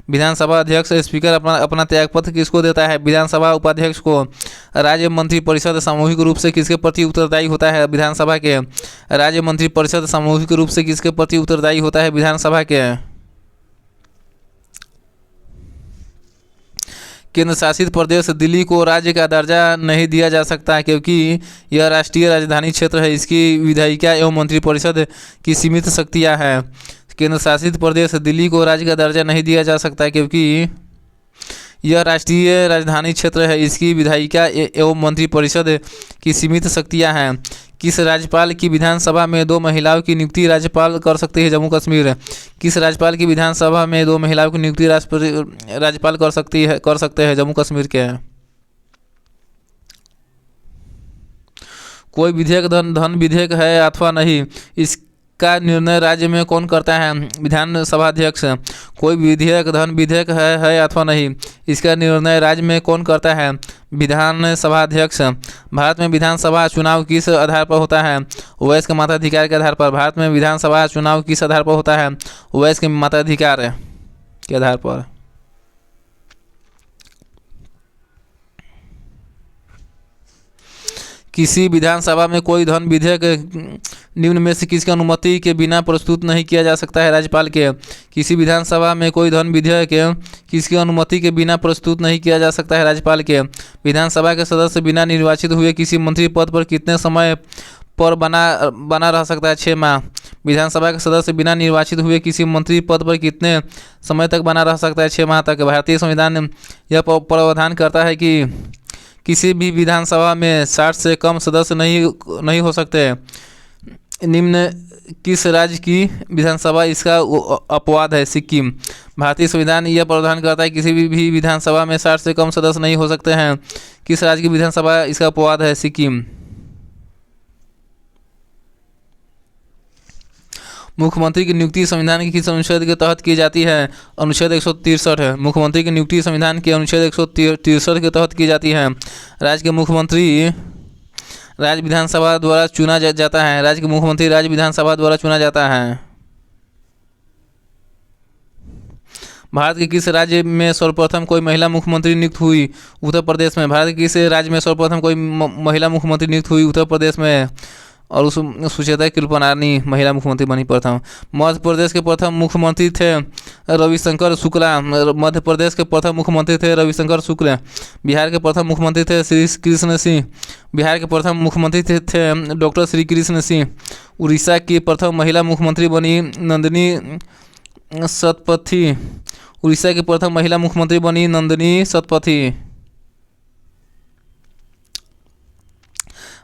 विधानसभा अध्यक्ष स्पीकर अपना त्यागपत्र किसको देता है? विधानसभा उपाध्यक्ष को। राज्य मंत्रिपरिषद सामूहिक रूप से किसके प्रति उत्तरदायी होता है? विधानसभा के। राज्य मंत्रिपरिषद सामूहिक रूप से किसके प्रति उत्तरदायी होता है? विधानसभा के। केंद्र शासित प्रदेश दिल्ली को राज्य का दर्जा नहीं दिया जा सकता क्योंकि यह राष्ट्रीय राजधानी क्षेत्र है। इसकी विधायिका एवं मंत्रिपरिषद की सीमित शक्तियां हैं। केंद्र शासित प्रदेश दिल्ली को राज्य का दर्जा नहीं दिया जा सकता क्योंकि यह राष्ट्रीय राजधानी क्षेत्र है। इसकी विधायिका एवं मंत्रिपरिषद की सीमित शक्तियां हैं। किस राज्यपाल की विधानसभा में 2 महिलाओं की नियुक्ति राज्यपाल कर सकते हैं? जम्मू कश्मीर। किस राज्यपाल की विधानसभा में 2 महिलाओं की नियुक्ति राज्यपाल कर सकते हैं? जम्मू कश्मीर के। कोई विधेयक धन विधेयक है अथवा नहीं, इसका निर्णय राज्य में कौन करता है? विधानसभा अध्यक्ष। कोई विधेयक धन विधेयक है अथवा नहीं, इसका निर्णय राज्य में कौन करता है? विधानसभा अध्यक्ष। भारत में विधानसभा चुनाव किस आधार पर होता है? वयस्क के मताधिकार के आधार पर। भारत में विधानसभा चुनाव किस आधार पर होता है? वयस्क के मताधिकार के आधार पर। किसी विधानसभा में कोई धन विधेयक निम्न में से किसकी अनुमति के बिना प्रस्तुत नहीं किया जा सकता है? राज्यपाल के। किसी विधानसभा में कोई धन विधेयक किसकी अनुमति के बिना प्रस्तुत नहीं किया जा सकता है? राज्यपाल के। विधानसभा के सदस्य बिना निर्वाचित हुए किसी मंत्री पद पर कितने समय पर बना रह सकता है? 6 माह। विधानसभा के सदस्य बिना निर्वाचित हुए किसी मंत्री पद पर कितने समय तक बना रह सकता है? 6 माह तक। भारतीय संविधान यह प्रावधान करता है कि किसी भी विधानसभा में 60 से कम सदस्य नहीं हो सकते। निम्न किस राज्य की विधानसभा इसका अपवाद है? सिक्किम। भारतीय संविधान यह प्रावधान करता है कि किसी भी विधानसभा में 60 से कम सदस्य नहीं हो सकते हैं। किस राज्य की विधानसभा इसका अपवाद है? सिक्किम। मुख्यमंत्री की नियुक्ति संविधान के किस अनुच्छेद के तहत की जाती है? अनुच्छेद 163 है। मुख्यमंत्री की नियुक्ति संविधान के अनुच्छेद 163 के तहत की जाती है। राज्य के मुख्यमंत्री राज्य विधानसभा द्वारा चुना जाता है। राज्य के मुख्यमंत्री राज्य विधानसभा द्वारा चुना जाता है। भारत के किस राज्य में सर्वप्रथम कोई महिला मुख्यमंत्री नियुक्त हुई? उत्तर प्रदेश में। भारत के किस राज्य में सर्वप्रथम कोई महिला मुख्यमंत्री नियुक्त हुई? उत्तर प्रदेश में। और उस सुचेता कृपलानी महिला मुख्यमंत्री बनी प्रथम। मध्य प्रदेश के प्रथम मुख्यमंत्री थे रविशंकर शुक्ला। मध्य प्रदेश के प्रथम मुख्यमंत्री थे रविशंकर शुक्ला। बिहार के प्रथम मुख्यमंत्री थे श्री कृष्ण सिंह। बिहार के प्रथम मुख्यमंत्री थे डॉक्टर श्री कृष्ण सिंह। उड़ीसा की प्रथम महिला मुख्यमंत्री बनी नंदिनी शतपथी। उड़ीसा की प्रथम महिला मुख्यमंत्री बनी नंदिनी शतपथी।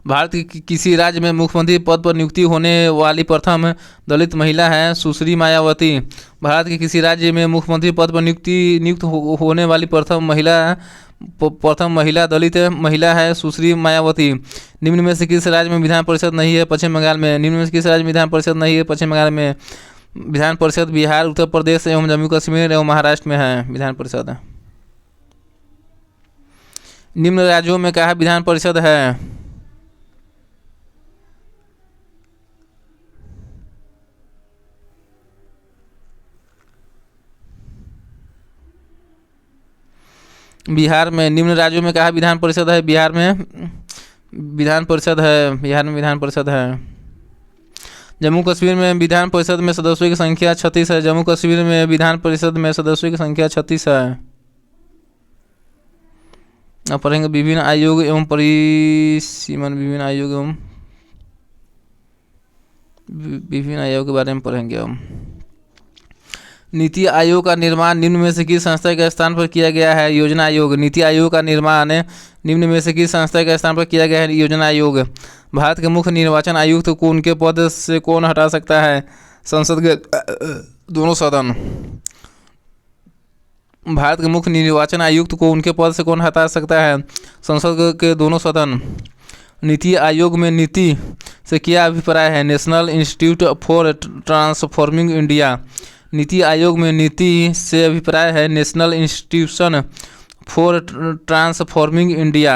भारत के किसी राज्य में मुख्यमंत्री पद पर नियुक्ति होने वाली प्रथम दलित महिला है सुश्री मायावती। भारत के किसी राज्य में मुख्यमंत्री पद पर नियुक्त होने वाली प्रथम महिला दलित महिला है सुश्री मायावती। निम्न में से किस राज्य में विधान परिषद नहीं है? पश्चिम बंगाल में। निम्न में से किस राज्य में विधान परिषद नहीं है? पश्चिम बंगाल में। विधान परिषद बिहार, उत्तर प्रदेश एवं जम्मू कश्मीर एवं महाराष्ट्र में है विधान परिषद। निम्न राज्यों में कहाँ विधान परिषद है? बिहार में। निम्न राज्यों में कहाँ विधान परिषद है? बिहार में विधान परिषद है। बिहार में विधान परिषद है। जम्मू कश्मीर में विधान परिषद में सदस्यों की संख्या 36 है। जम्मू कश्मीर में विधान परिषद में सदस्यों की संख्या 36 है। अब पढ़ेंगे विभिन्न आयोग एवं परिसीमन। विभिन्न आयोग के बारे में पढ़ेंगे हम। नीति आयोग का निर्माण निम्न में से किस संस्था के स्थान पर किया गया है? योजना आयोग। नीति आयोग का निर्माण निम्न में से किस संस्था के स्थान पर किया गया है? योजना आयोग। भारत के मुख्य निर्वाचन आयुक्त को उनके पद से कौन हटा सकता है? संसद के दोनों सदन। भारत के मुख्य निर्वाचन आयुक्त को उनके पद से कौन हटा सकता है? संसद के दोनों सदन। नीति आयोग में नीति से क्या अभिप्राय है? National institute for transforming India. NITI Aayog में नीति से अभिप्राय है national institution for transforming India.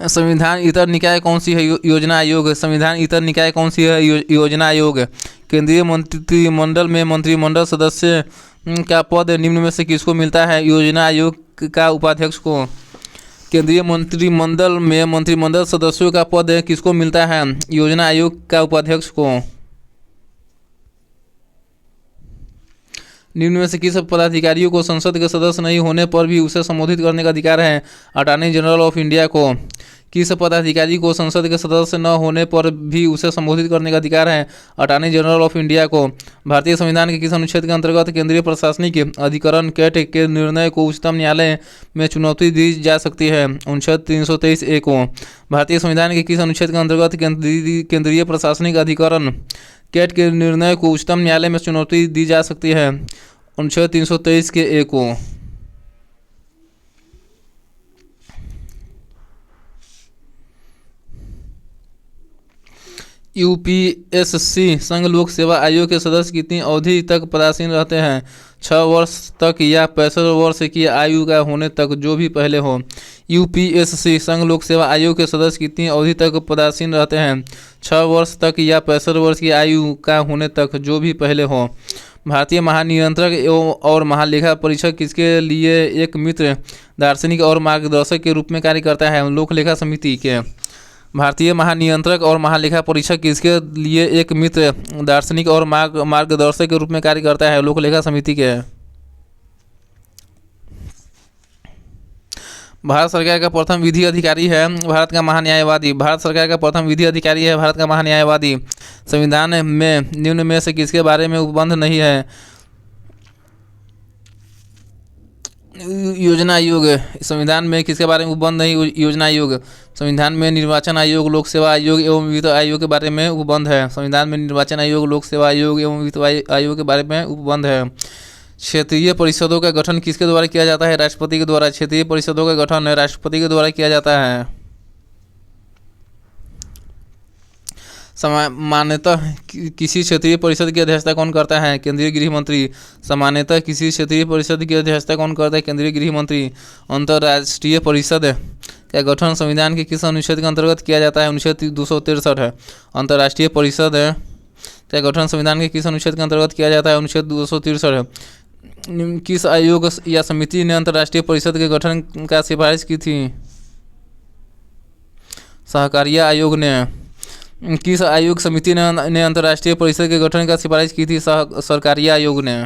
संविधान इतर निकाय कौन सी है? योजना आयोग। संविधान इतर निकाय कौन सी है? योजना आयोग। केंद्रीय मंत्रिमंडल में मंत्रिमंडल सदस्य का पद निम्न में से किसको मिलता है? योजना आयोग का उपाध्यक्ष को। केंद्रीय मंत्रिमंडल में मंत्रिमंडल सदस्यों का पद किसको मिलता है? योजना आयोग का उपाध्यक्ष को। निम्न में से किस पदाधिकारियों को संसद के सदस्य नहीं होने पर भी उसे संबोधित करने का अधिकार है? अटॉर्नी जनरल ऑफ इंडिया को। किस पदाधिकारी को संसद के सदस्य न होने पर भी उसे संबोधित करने का अधिकार है? अटॉर्नी जनरल ऑफ इंडिया को। भारतीय संविधान के किस अनुच्छेद के अंतर्गत केंद्रीय प्रशासनिक अधिकरण कैट के निर्णय को उच्चतम न्यायालय में चुनौती दी जा सकती है? अनुच्छेद 323A को। भारतीय संविधान के किस अनुच्छेद के अंतर्गत केंद्रीय प्रशासनिक अधिकरण कैट के निर्णय को उच्चतम न्यायालय में चुनौती दी जा सकती है? अनुच्छेद 323A को। यूपीएससी संघ लोक सेवा आयोग के सदस्य कितनी अवधि तक पदासीन रहते हैं? 6 वर्ष तक या 65 वर्ष की आयु का होने तक, जो भी पहले हो। यूपीएससी संघ लोक सेवा आयोग के सदस्य कितनी अवधि तक पदासीन रहते हैं? 6 वर्ष तक या 65 वर्ष की आयु का होने तक, जो भी पहले हो। भारतीय महानियंत्रक और महालेखा परीक्षक किसके लिए एक मित्र, दार्शनिक और मार्गदर्शक के रूप में कार्य करता है? लोक लेखा समिति के। भारतीय महानियंत्रक और महालेखा परीक्षक किसके लिए एक मित्र, दार्शनिक और मार्गदर्शक के रूप में कार्य करता है? लोक लेखा समिति के। भारत सरकार का प्रथम विधि अधिकारी है भारत का महान्यायवादी। भारत सरकार का प्रथम विधि अधिकारी है भारत का महान्यायवादी। संविधान में निम्न में से किसके बारे में उपबंध नहीं है? योजना आयोग। संविधान में किसके बारे में उपबंध नहीं? योजना आयोग। संविधान में निर्वाचन आयोग, लोक सेवा आयोग एवं वित्त आयोग के बारे में उपबंध है। संविधान में निर्वाचन आयोग, लोक सेवा आयोग एवं वित्त आयोग के बारे में उपबंध है। क्षेत्रीय परिषदों का गठन किसके द्वारा किया जाता है? राष्ट्रपति के द्वारा। क्षेत्रीय परिषदों का गठन राष्ट्रपति के द्वारा किया जाता है। सामान्यतः किसी क्षेत्रीय परिषद की अध्यक्षता कौन करता है? केंद्रीय गृह मंत्री। सामान्यतः किसी क्षेत्रीय परिषद की अध्यक्षता कौन करता है? केंद्रीय गृह मंत्री। अंतर्राष्ट्रीय परिषद का गठन संविधान के किस अनुच्छेद के अंतर्गत किया जाता है? अनुच्छेद 263 है। अंतर्राष्ट्रीय परिषद का गठन संविधान के किस अनुच्छेद के अंतर्गत किया जाता है? अनुच्छेद 263 है। किस आयोग या समिति ने अंतर्राष्ट्रीय परिषद के गठन का सिफारिश की थी? सहकारिता आयोग ने। किस आयोग समिति ने अंतर्राष्ट्रीय परिषद के गठन का सिफारिश की थी? सरकारिया आयोग ने।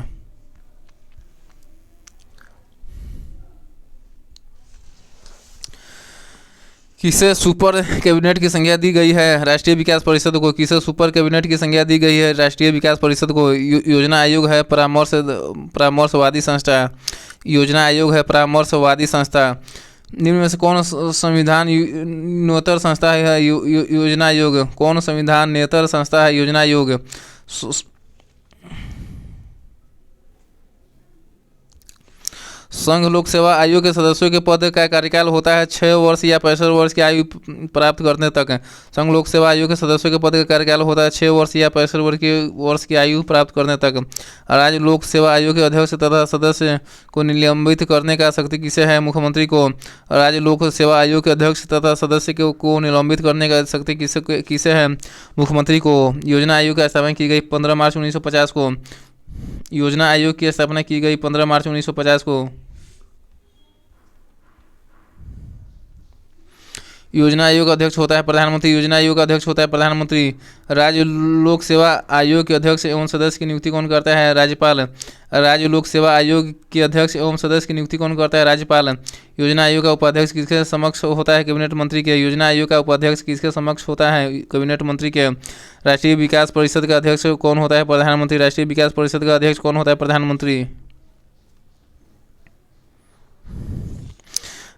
किसे सुपर कैबिनेट की संज्ञा दी गई है? राष्ट्रीय विकास परिषद को। किसे सुपर कैबिनेट की संज्ञा दी गई है? राष्ट्रीय विकास परिषद को। योजना आयोग है परामर्शवादी संस्था। योजना आयोग है परामर्शवादी संस्था। निम्न में से कौन संविधानेतर संस्था है? योजना आयोग। कौन संविधानेतर संस्था है? योजना आयोग। संघ लोक सेवा आयोग के सदस्यों के पद का कार्यकाल होता है 6 वर्ष या 65 वर्ष की आयु प्राप्त करने तक। संघ लोक सेवा आयोग के सदस्यों के पद का कार्यकाल होता है 6 वर्ष या 65 वर्ष की आयु प्राप्त करने तक। राज्य लोक सेवा आयोग के अध्यक्ष तथा सदस्य को निलंबित करने का शक्ति किसे है? मुख्यमंत्री को। राज्य लोक सेवा आयोग के अध्यक्ष तथा सदस्य को निलंबित करने का शक्ति किसे है? मुख्यमंत्री को। योजना आयोग की स्थापना की गई 15 मार्च 1950 को। योजना आयोग की स्थापना की गई 15 मार्च 1950 को। योजना आयोग का अध्यक्ष होता है प्रधानमंत्री। योजना आयोग का अध्यक्ष होता है प्रधानमंत्री। राज्य लोक सेवा आयोग के अध्यक्ष एवं सदस्य की नियुक्ति कौन करता है? राज्यपाल। राज्य लोक सेवा आयोग के अध्यक्ष एवं सदस्य की नियुक्ति कौन करता है? राज्यपाल। योजना आयोग का उपाध्यक्ष किसके समक्ष होता है? कैबिनेट मंत्री के। योजना आयोग का उपाध्यक्ष किसके समक्ष होता है? कैबिनेट मंत्री के। राष्ट्रीय विकास परिषद का अध्यक्ष कौन होता है? प्रधानमंत्री। राष्ट्रीय विकास परिषद का अध्यक्ष कौन होता है? प्रधानमंत्री।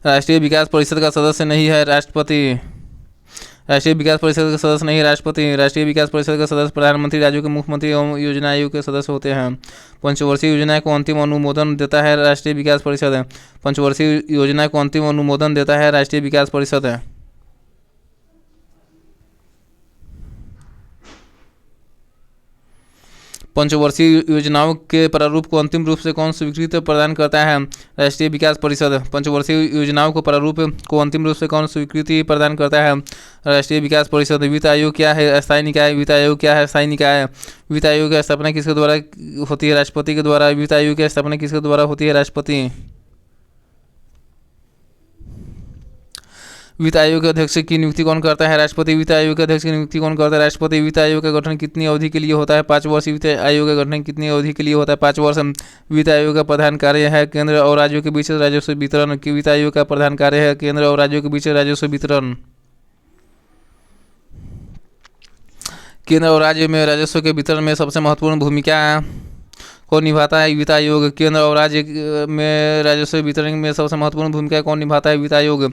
राष्ट्रीय विकास परिषद का सदस्य नहीं है राष्ट्रपति। राष्ट्रीय विकास परिषद का सदस्य नहीं राष्ट्रपति। राष्ट्रीय विकास परिषद का सदस्य प्रधानमंत्री, राज्यों के मुख्यमंत्री एवं योजना आयोग के सदस्य होते हैं। पंचवर्षीय योजना को अंतिम अनुमोदन देता है राष्ट्रीय विकास परिषद। पंचवर्षीय योजना को अंतिम अनुमोदन देता है राष्ट्रीय विकास परिषद। पंचवर्षीय योजनाओं के प्रारूप को अंतिम रूप से कौन स्वीकृति प्रदान करता है? राष्ट्रीय विकास परिषद। पंचवर्षीय योजनाओं को प्रारूप को अंतिम रूप से कौन स्वीकृति प्रदान करता है? राष्ट्रीय विकास परिषद। वित्त आयोग क्या है? अस्थायी निकाय। वित्त आयोग क्या है? अस्थायी निकाय। वित्त आयोग की स्थापना किसके द्वारा होती है? राष्ट्रपति के द्वारा। वित्त आयोग की स्थापना किसके द्वारा होती है? राष्ट्रपति। वित्त आयोग के अध्यक्ष की नियुक्ति कौन करता है? राष्ट्रपति। वित्त आयोग के अध्यक्ष की नियुक्ति कौन करता है? राष्ट्रपति। वित्त आयोग का गठन कितनी अवधि के लिए होता है? 5 वर्ष। वित्त आयोग का गठन कितनी अवधि के लिए होता है? 5 वर्ष। वित्त आयोग का प्रधान कार्य है केंद्र और राज्यों के बीच राजस्व वितरण। वित्त आयोग का प्रधान कार्य है केंद्र और राज्यों के बीच राजस्व वितरण। केंद्र और राज्य में राजस्व के वितरण में सबसे महत्वपूर्ण भूमिका कौन निभाता है? वित्त आयोग। केंद्र और राज्य में राजस्व वितरण में सबसे महत्वपूर्ण भूमिका कौन निभाता है? वित्त आयोग।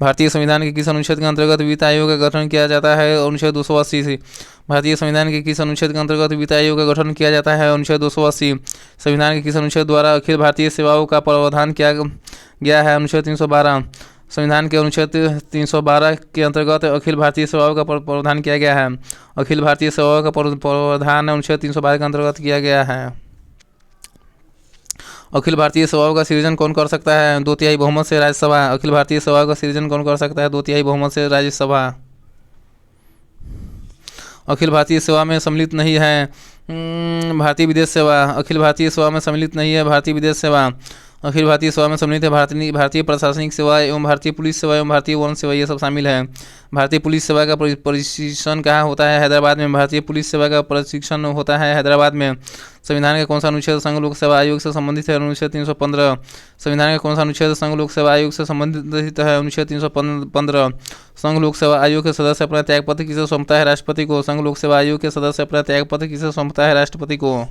भारतीय संविधान के किस अनुच्छेद के अंतर्गत वित्त आयोग का गठन किया जाता है? अनुच्छेद 280 से। भारतीय संविधान के किस अनुच्छेद के अंतर्गत वित्त आयोग का गठन किया जाता है? अनुच्छेद 280। संविधान के किस अनुच्छेद द्वारा अखिल भारतीय सेवाओं का प्रावधान किया गया है? अनुच्छेद 312। संविधान के अनुच्छेद 312 के अंतर्गत अखिल भारतीय सेवाओं का प्रावधान किया गया है। अखिल भारतीय सेवाओं का प्रावधान अनुच्छेद 312 के अंतर्गत किया गया है। अखिल भारतीय सेवाओं का सृजन कौन कर सकता है? 2/3 बहुमत से राज्यसभा। अखिल भारतीय सेवाओं का सृजन कौन कर सकता है? 2/3 बहुमत से राज्यसभा। अखिल भारतीय सेवा में सम्मिलित नहीं है भारतीय विदेश सेवा। अखिल भारतीय सेवा में सम्मिलित नहीं है भारतीय विदेश सेवा। अखिल भारतीय सेवा में सम्मिलित है भारतीय प्रशासनिक सेवा एवं भारतीय पुलिस सेवा एवं भारतीय वन सेवा, ये सब शामिल है। भारतीय पुलिस सेवा का प्रशिक्षण कहाँ होता है? हैदराबाद में। भारतीय पुलिस सेवा का प्रशिक्षण होता है हैदराबाद में। संविधान का कौन सा अनुच्छेद संघ लोक सेवा आयोग से संबंधित है? अनुच्छेद 315। संविधान का कौन सा अनुच्छेद संघ लोक सेवा आयोग से संबंधित है? अनुच्छेद 315। संघ लोक सेवा आयोग के सदस्य अपना त्यागपत्र किसे सौंपता है? राष्ट्रपति को। संघ लोक सेवा आयोग के सदस्य अपना त्यागपत्र किसे सौंपता है? राष्ट्रपति को।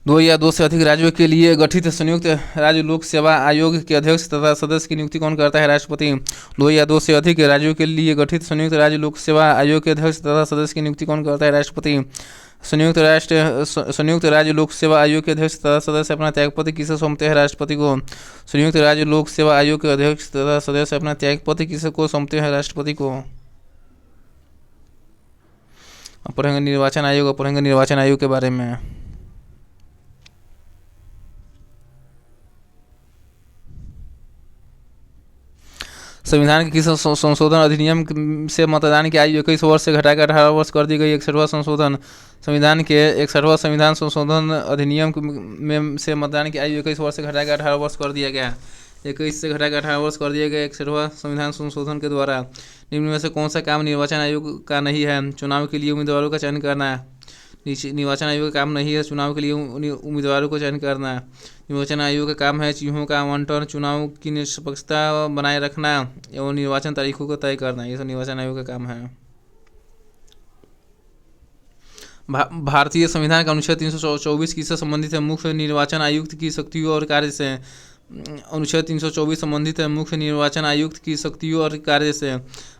2 या 2 से अधिक राज्यों के लिए गठित संयुक्त राज्य लोक सेवा आयोग के अध्यक्ष तथा सदस्य की नियुक्ति कौन करता है? राष्ट्रपति। 2 या 2 से अधिक राज्यों के लिए गठित संयुक्त राज्य लोक सेवा आयोग के अध्यक्ष तथा सदस्य की नियुक्ति कौन करता है? राष्ट्रपति। संयुक्त राज्य लोक सेवा आयोग के अध्यक्ष तथा सदस्य अपना त्यागपत्र किसे सौंपते हैं? राष्ट्रपति को। संयुक्त राज्य लोक सेवा आयोग के अध्यक्ष तथा सदस्य अपना त्यागपत्र किसे को सौंपते हैं? राष्ट्रपति को। अब पढ़ेंगे निर्वाचन आयोग के बारे में। संविधान के किस संशोधन अधिनियम से मतदान की आयु 21 वर्ष से घटाकर 18 वर्ष कर दी गई? 61वां संशोधन। संविधान के 61वां संविधान संशोधन अधिनियम में से मतदान की आयु 21 वर्ष से घटाकर 18 वर्ष कर दिया गया। 21 से घटाकर 18 वर्ष कर दिया गया 61वां संविधान संशोधन के द्वारा। निम्न में से कौन सा काम निर्वाचन आयोग का नहीं है? चुनाव के लिए उम्मीदवारों का चयन करना। निर्वाचन आयोग का काम नहीं है चुनाव के लिए उम्मीदवारों को चयन करना। निर्वाचन आयोग का काम है चिन्हों का आवंटन, चुनाव की निष्पक्षता बनाए रखना एवं निर्वाचन तारीखों को तय करना। ये सब निर्वाचन आयोग का काम है। भारतीय संविधान का अनुच्छेद 324 किससे संबंधित है? मुख्य निर्वाचन आयुक्त की शक्तियों और कार्य से। अनुच्छेद 324 संबंधित है मुख्य निर्वाचन आयुक्त की शक्तियों और कार्य से।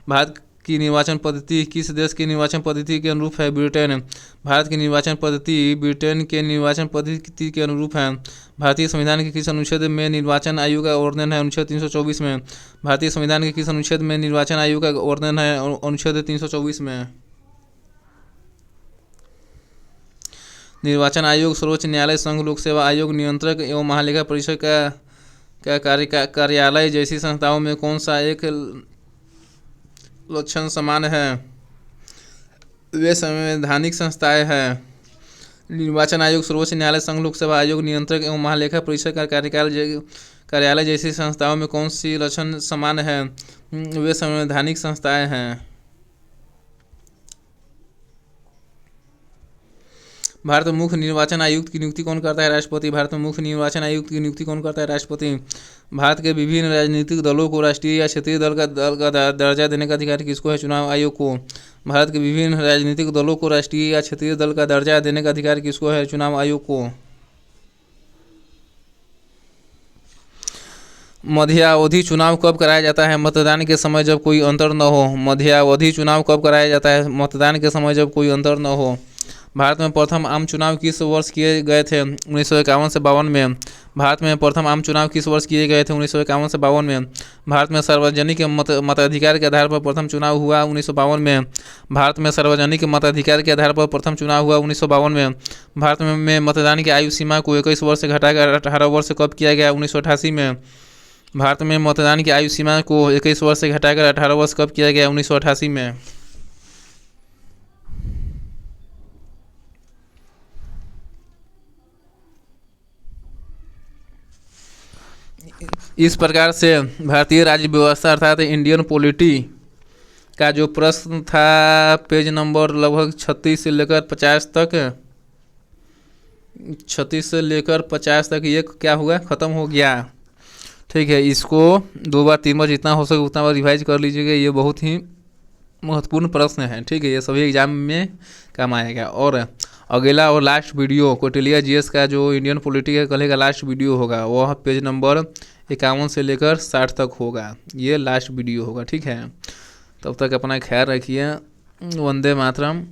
भारत की निर्वाचन पद्धति किस देश की निर्वाचन पद्धति के अनुरूप है? ब्रिटेन। भारत की निर्वाचन पद्धति ब्रिटेन के निर्वाचन पद्धति के अनुरूप है। भारतीय संविधान के किस अनुच्छेद में निर्वाचन आयोग का वर्णन है? अनुच्छेद 324 में। भारतीय संविधान के किस अनुच्छेद में निर्वाचन आयोग का वर्णन है? अनुच्छेद 324 में। निर्वाचन आयोग सर्वोच्च न्यायालय, संघ लोक सेवा आयोग, नियंत्रक एवं महालेखा परीक्षक का कार्यालय जैसी संस्थाओं में कौन सा एक लक्षण समान है? वे संवैधानिक संस्थाएं हैं। निर्वाचन आयोग, सर्वोच्च न्यायालय, संघ लोक सेवा आयोग, नियंत्रक एवं महालेखा परीक्षक का कार्यालय जैसी संस्थाओं में कौन सी लक्षण समान है? वे संवैधानिक संस्थाएं हैं। भारत में मुख्य निर्वाचन आयुक्त की नियुक्ति कौन करता है? राष्ट्रपति। भारत में मुख्य निर्वाचन आयुक्त की नियुक्ति कौन करता है? राष्ट्रपति। भारत के विभिन्न राजनीतिक दलों को राष्ट्रीय या क्षेत्रीय दल का दर्जा देने का अधिकार किसको है? चुनाव आयोग को। भारत के विभिन्न राजनीतिक दलों को राष्ट्रीय या क्षेत्रीय दल का दर्जा देने का अधिकार किसको है? चुनाव आयोग को। मध्यावधि चुनाव कब कराया जाता है? मतदान के समय जब कोई अंतर न हो। मध्यावधि चुनाव कब कराया जाता है? मतदान के समय जब कोई अंतर न हो। भारत में प्रथम आम चुनाव किस वर्ष किए गए थे? 1951 से 52 में। भारत में प्रथम आम चुनाव किस वर्ष किए गए थे? 1951 से 52 में। भारत में सार्वजनिक मताधिकार के आधार पर प्रथम चुनाव हुआ 1952 में। भारत में सार्वजनिक मताधिकार के आधार पर प्रथम चुनाव हुआ 1952 में। भारत में मतदान की आयु सीमा को 21 वर्ष से घटाकर 18 वर्ष कब किया गया? 1988 में। भारत में मतदान की आयु सीमा को 21 वर्ष से घटाकर 18 वर्ष कब किया गया? 1988 में। इस प्रकार से भारतीय राज्य व्यवस्था अर्थात इंडियन पॉलिटी का जो प्रश्न था पेज नंबर लगभग 36 से लेकर 50 तक, 36 से लेकर 50 तक ये क्या हुआ? ख़त्म हो गया। ठीक है, इसको 2 बार 3 बार जितना हो सके उतना बार रिवाइज कर लीजिएगा। ये बहुत ही महत्वपूर्ण प्रश्न है। ठीक है, ये सभी एग्जाम में काम आएगा। और अगला और लास्ट वीडियो कौटिल्य जीएस का जो इंडियन पॉलिटी का कल का लास्ट वीडियो होगा वह पेज नंबर 51 से लेकर 60 तक होगा। ये लास्ट वीडियो होगा। ठीक है, तब तक अपना ख्याल रखिए। वंदे मातरम।